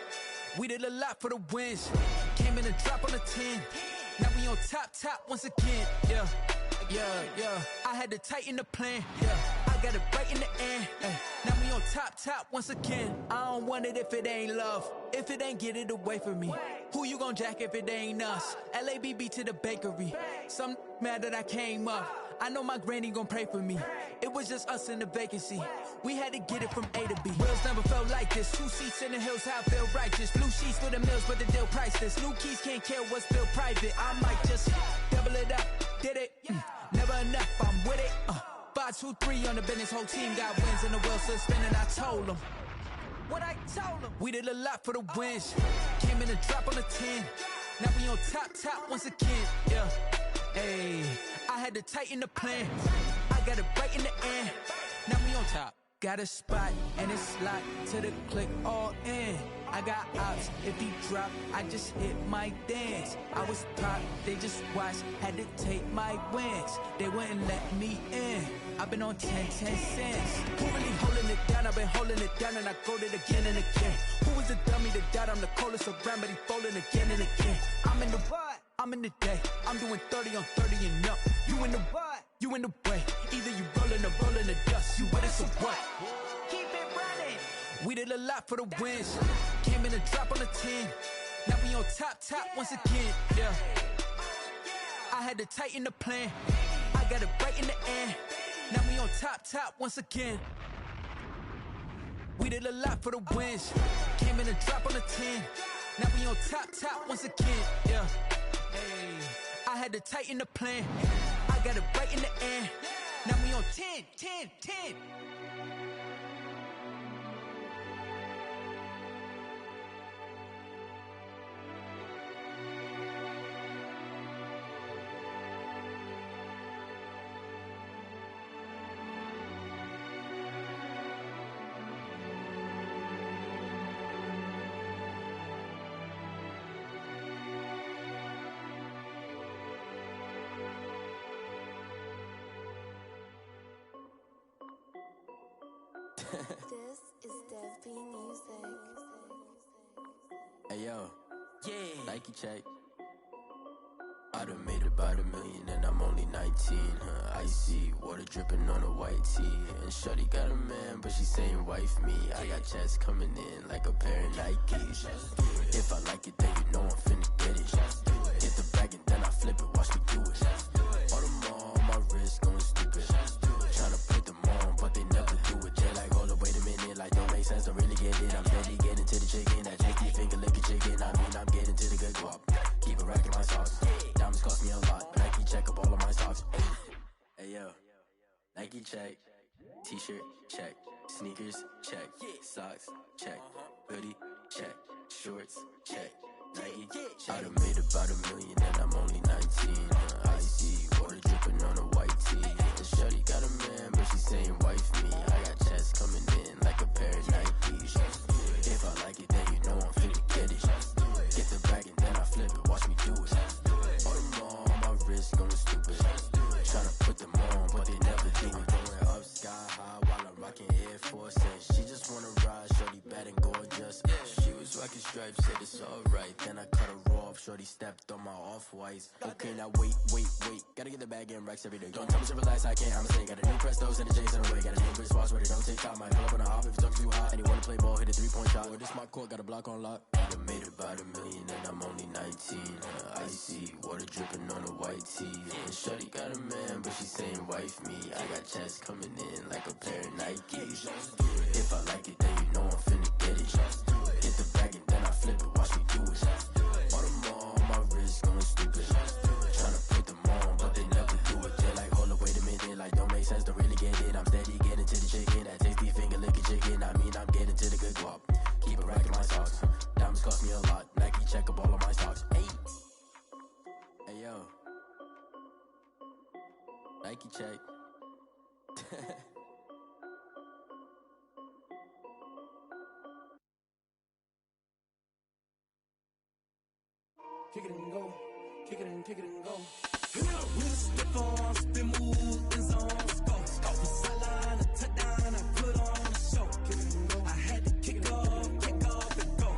Speaker 15: We did a lot for the wins. Came in and drop on the 10. Now we on top once again, yeah. I had to tighten the plan, yeah. I got it right in the end, now we on top once again. I don't want it if it ain't love. If it ain't, get it away from me. Who you gon' jack if it ain't us? LABB to the bakery. Some mad that I came up. I know my granny gon' pray for me. It was just us in the vacancy. We had to get it from A to B. Wheels never felt like this. 2 seats in the hills, how I feel righteous. Blue sheets for the mills, but the deal priceless. New keys can't care what's still private. I might just double it up. Did it? Never enough, I'm with it. 5, 2, 3 on the business. Whole team got wins and the wheels still spinning. I told them what I told them. We did a lot for the wins. Came in and drop on the 10. Now we on top once again, yeah. Hey, I had to tighten the plan. I got it right in the end. Now we on top. Got a spot and it's locked to the click all in. I got ops, if he drop, I just hit my dance. I was pop, they just watched, had to take my wins. They wouldn't let me in. I've been on 10 cents. Who really holding it down? I've been holding it down and I go it again and again. Who was the dummy that doubt? I'm the coldest around, but he folding again and again. I'm in the what? I'm in the day. I'm doing 30 on 30 and up. You in the what? You in the way. Either you rolling or rolling the dust. You with it, so what? Keep it running. We did a lot for the wins. Came in and drop on the 10. Now we on top once again, yeah. I had to tighten the plan. I got it right in the end. Now we on top once again. We did a lot for the wins. Came in and drop on the 10. Now we on top once again, yeah. Hey, I had to tighten the plan. I got it right in the end. Now we on 10.
Speaker 16: This is Dev B Music.
Speaker 17: Hey yo, yeah. Nike check. I done made about $1 million and I'm only 19. Icy water dripping on a white tee. And shorty got a man, but she saying wife me. I got checks coming in like a pair of Nikes. If I like it, then you know I'm finna get it. Get the bag and then I flip it. Watch me do it. All them on my wrist going stupid. Tryna put them on, but they never do it. They're like, hold up, wait a minute. Like, don't make sense, don't really get it. I'm steady getting to the chicken. That chicky finger licking chicken. I mean, I'm getting to the good guap. Keep it racking my socks. Diamonds cost me a lot. Nike check up all of my socks. Hey yo, Nike check. T-shirt check. Sneakers check. Socks check. Hoodie check. Shorts check. Nike. I done made about $1 million and I'm only 19. Icy water dripping on a white tee. And shorty got a man, but she saying wife me. I got checks coming in like a pair of Nikes. If I like it, then you know I'm finna get it. Get the bag and then I flip it. Watch me do it. All them on my wrist going stupid. Tryna put them on, but they never do it. Going up sky high while I'm rocking Air Force. And she just wanna ride, shorty bad and gorgeous. She was rocking stripes, said it's alright. Then I cut her off, shorty stepped on my off-whites. Okay, now wait. Gotta get the bag and racks every day. Don't tell me to relax, I can't, I'ma say. Got a new Prestos and a J's in the way. Got a new Chris Boss, ready, don't take time. Might pull up on a hop if it's talking too hot. And you wanna play ball, hit a 3-point shot. Or this my court, got a block on lock. I done made about $1 million and I'm only 19. Icy water dripping on a white tee. And shorty got a man, but she saying wife me. I got checks coming in like a pair of Nikes. If I like it, then you know I'm finna get it. Get the bag and then I flip it. Watch me do it. All them on my wrist going stupid. Tryna put them on, but they never do it. They're like, hold up, wait a minute. Like, don't make sense, don't really get it. I'm steady getting to the chicken. That tasty finger licking chicken. I mean, I'm getting to the good guap. Keep it racking my socks. Diamonds cost me a lot. Nike check up all of my stocks. Hey yo, Nike check.
Speaker 11: Kick it and go, kick it and go. With a stiff on, spin move, in zone, go. Off the sideline, a touchdown, I put on a show. Kick it and go. I had to kick off and go.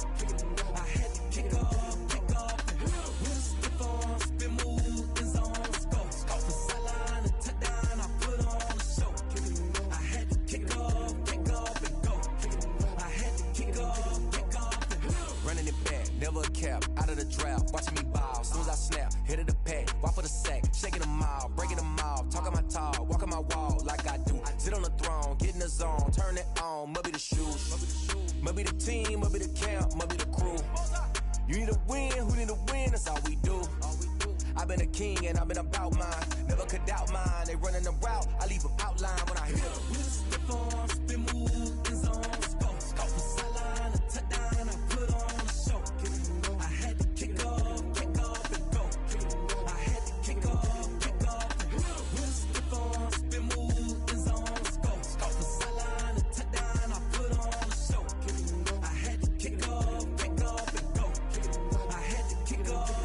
Speaker 18: it back, never a cap, out of the drought, watching me ball, soon as I snap, hit of the pack, walk for the sack, shaking them all, breaking them all, talking my talk, walking my wall like I do, sit on the throne, get in the zone, turn it on, must be the shoes, must be the team, must be the camp, must be the crew, you need a win, who need a win, that's all we do. I've been a king and I've been about mine. Never could doubt mine. They running the route. I leave them outline when I hit them. Step on, spin move, in zone, scope. Scope the sideline, a touchdown, I put on a show. I had to kick off and go. I had to kick off and go. Step on, spin move, in zone, scope. Scope the sideline, a touchdown, I put on a show. I had to kick off and go. I had to kick off.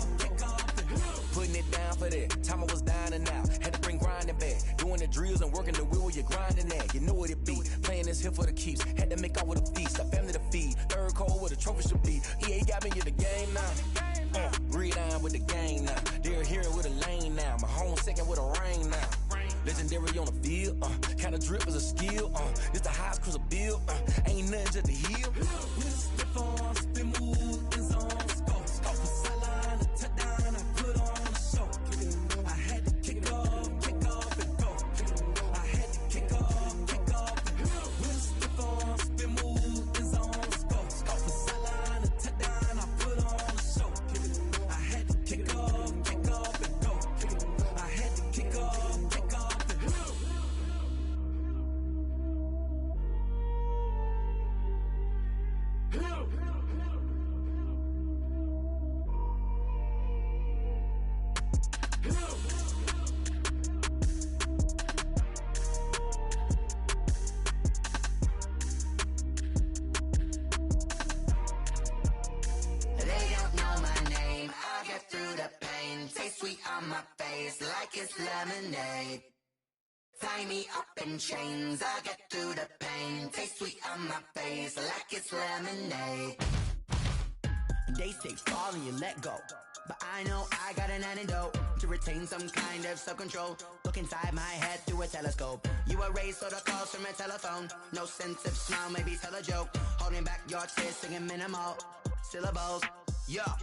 Speaker 18: Putting it down for that. Time I was down and out. Had to bring grinding back. Doing the drills and working the wheel where you're grinding at. You know what it be. Playing this here for the keeps. Had to make out with a feast. A family to feed. Third cold where the trophy should be. EA got me in the game now. Read on with the game now. They're here with a lane now. My home second with a rain now. Legendary on the field. Kind of drip is a skill. It's the highest cruiser bill. Ain't nothing just to heal. Step on, spin move, in zone, scope. Scope the sideline, a touchdown, I put on. I had to kick off and go. I had to kick off and go. We'll step on, spin move, in zone, scope. Scope the sideline, a touchdown, I put on a show. I had to kick off and go. I had to kick off and go.
Speaker 8: Like it's lemonade. Tie me up in chains, I get through the pain. Taste sweet on my face, like it's lemonade.
Speaker 14: They say fall and you let go, but I know I got an antidote to retain some kind of self-control. Look inside my head through a telescope. You erase all the calls from a telephone. No sense of smile, maybe tell a joke. Holding back your tears, singing minimal syllables. Yeah.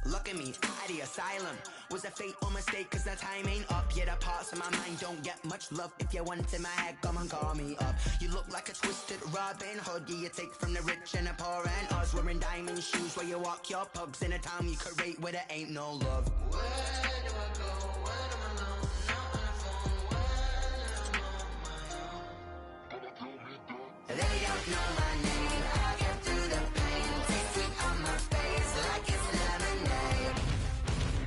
Speaker 14: Look at me, out the asylum. Was a fate or mistake, cause the time ain't up. Yeah, the parts of my mind don't get much love. If you want in my head, come and call me up. You look like a twisted Robin Hood. Yeah, you take from the rich and the poor and us. Wearing diamond shoes where you walk your pugs. In a town you create where there ain't no love.
Speaker 8: Where do I go? When I'm alone? Not on the phone. When I'm on my own. They don't know my name. I get through the pain. Taste sweet on my face like it's lemonade.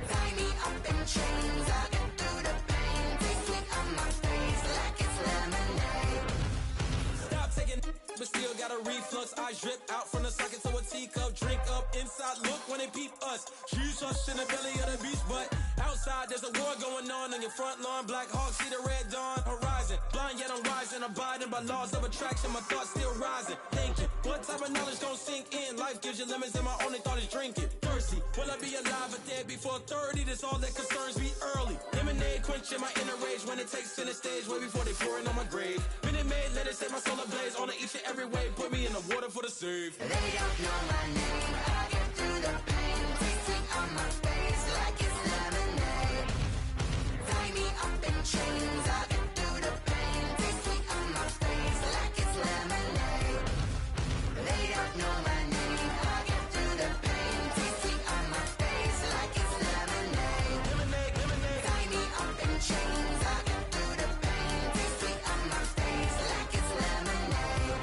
Speaker 8: Tie me up in chains. I get through the pain. Taste sweet on my face like it's lemonade.
Speaker 18: Stop taking but still got a reflux. Eyes drip out from the socket to a teacup. Drink up inside, look when they peep us. She's us in the belly of the beast, but outside there's a war going on your front lawn. Black Hawk, see the red dawn horizon. Blind yet I'm rising, abiding by laws of attraction. My thoughts still rising, thinking what type of knowledge gon' sink in? Life gives you lemons and my only thought is drinking. Thirsty, will I be alive or dead before 30? That's all that concerns me early. Lemonade quenching my inner rage when it takes center stage way before they pour it on my grave. Minute Maid, let it set my soul ablaze on each and every way. Put me in the water for the save.
Speaker 8: They don't know my name. I get through the pain. Taste sweet on my face like it's lemonade. Tie me up in chains. I get through the pain. Taste sweet on my face like it's lemonade. They don't know my name. I get through the pain. Taste sweet on my face like it's lemonade. Tie me up in chains. I get through the pain. Taste sweet on my face like it's lemonade.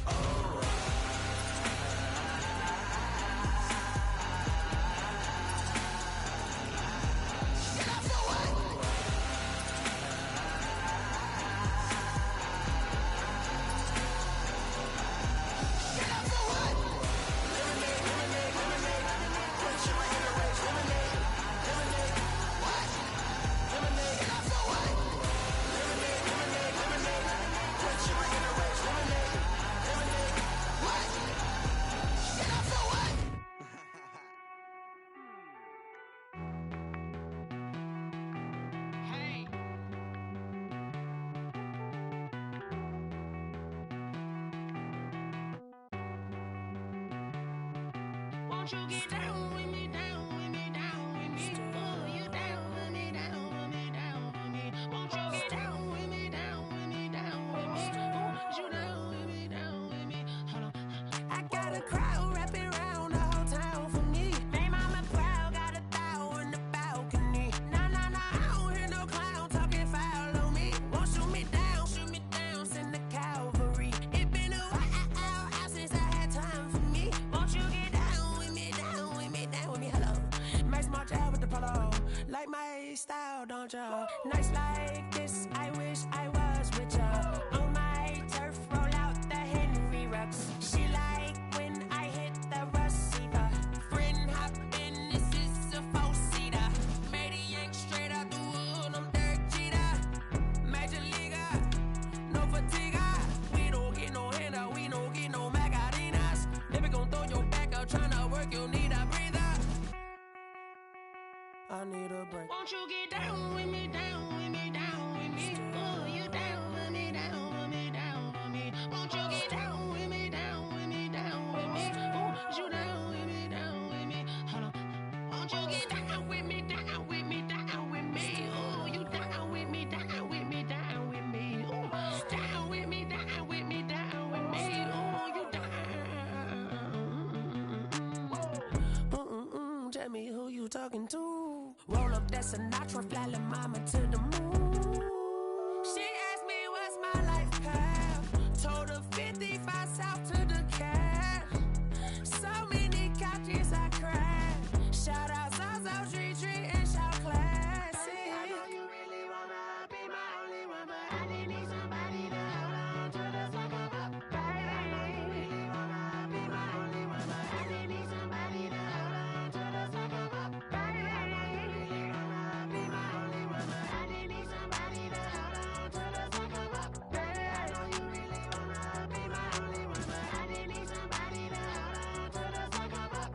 Speaker 8: Oh.
Speaker 3: Won't you get down with me, down with me, down with me? Oh, you down with me, down with me, down with me. Won't you get down with me, down with me, down with me? Oh, you down with me, down with me? Hold on. I got a crowd wrapping around the whole town for me. Hey, mama proud, got a thou in the balcony. Nah, nah, nah, I don't hear no clown talking foul on me. Won't shoot me down, send the cavalry. It been a while since I had time for me. Won't you get down with me, down with me, down with me? Hello. Max March out with the polo. Like my style, don't y'all? Nights like this, I wish I was with y'all. On my turf, roll out the Henry Rux. She like when I hit the receiver. Friend hop in, this is a four-seater. Made a yank straight out the wood, I'm Derek Jeter. Major leaguer, no fatigue. We don't get no handout, we don't get no Macarinas. Never gon' throw your back out, tryna work, you'll need a breather. I need a break. Won't you get down with me, down with me, down with me? Oh, you down with me, down with me, down with me? Won't you get down with me, down with me, down with me? Oh, you down with me, down with me? Hold on. Won't you get down with me, down with me, down with me? Oh, you down with me, down with me, down with me? Oh, down with me, down with me, down with me? Oh, you down. Tell me who you talking to. Roll up that Sinatra, fly la mama to the moon. She asked me what's my life path. Told her 55 south to the cash. So many couches I crashed. Shout out Zazo, Tree, and shout classy. I know you really wanna be my only one, but I didn't need somebody to hold on to the second up. Baby, I know you really wanna be my only one, but I didn't need somebody to hold on to the second up. Baby, I know you really wanna be my only one, but I didn't need somebody to hold on to the second up. Baby, I know you really wanna be my only one, but I didn't need somebody to hold on to the second up.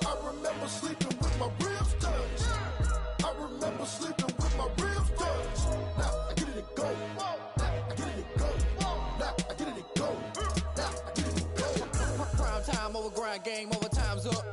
Speaker 19: I remember sleeping with my ribs touched. I remember sleeping with my ribs touched. Now I get it to go. Now I get it to go. Now I get it to go. Now I get it to go.
Speaker 20: Prime time over grind game, over time's up.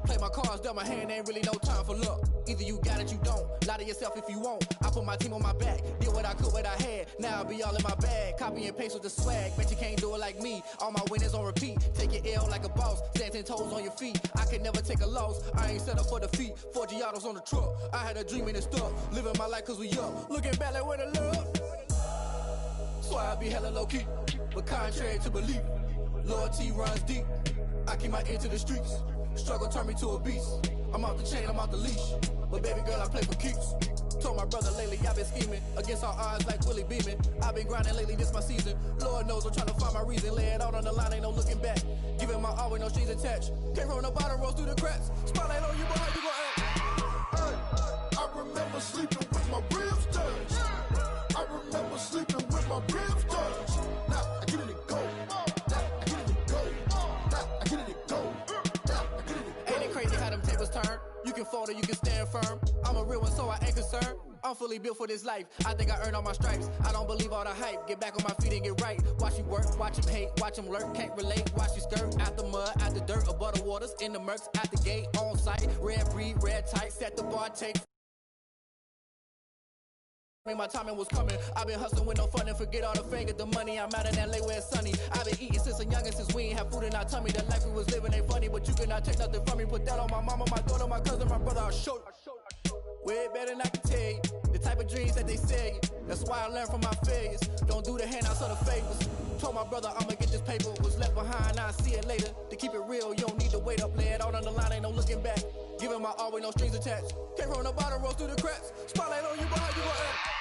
Speaker 20: Play my cards, dealt my hand, ain't really no time for luck. Either you got it, you don't. Lie to yourself if you won't. I put my team on my back, did what I could, what I had. Now I'll be all in my bag. Copy and paste with the swag. Bet you can't do it like me. All my winners on repeat. Take your L like a boss. Stand 10 toes on your feet. I can never take a loss. I ain't set up for defeat. 4 Giottos on the truck. I had a dream and it stuck. Living my life cause we up. Looking back like where the love. So I be hella low key. But contrary to belief, loyalty runs deep. I keep my ear to the streets. Struggle turned me to a beast. I'm off the chain, I'm off the leash. But baby girl, I play for keeps. Told my brother lately, I've been scheming. Against all odds like Willie Beeman. I've been grinding lately, this my season. Lord knows I'm trying to find my reason. Lay it out on the line, ain't no looking back. Giving my all with no strings attached. Came from the bottom, rose through the cracks. Spotlight on you, boy, how you gon' act?
Speaker 19: Hey, I remember sleeping with my ribs touched. I remember sleeping with my ribs touched. Now I get it to go. Now I get it to go. Now I get it to go. Now I get it to go.
Speaker 20: Ain't it crazy how them tables turn? You can fold or you can stand firm. I'm a real one, so I ain't concerned. I'm fully built for this life. I think I earned all my stripes. I don't believe all the hype. Get back on my feet and get right. Watch you work Watch him hate, watch him lurk, can't relate. Watch you skirt out the mud, out the dirt, above the waters, in the murks, out the gate, on site. Red breed, red tight, set the bar, take. My timing was coming. I've been hustling with no fun and forget all the fame. Get the money, I'm out of that lay where it's sunny. I've been eating since a youngin', since we ain't have food in our tummy. The life we was living ain't funny, but you cannot take nothing from me. Put that on my mama, my daughter, my cousin, my brother, I'll show you. Way better than I can tell you. The type of dreams that they sell you. That's why I learned from my failures. Don't do the handouts or the favors. Told my brother I'ma get this paper. Was left behind, I'll see it later. To keep it real, you don't need to wait up. Lay it out on the line, ain't no looking back. Giving my all with no strings attached. Came from the bottom, roll through the cracks. Spotlight on you, boy, you gon' act.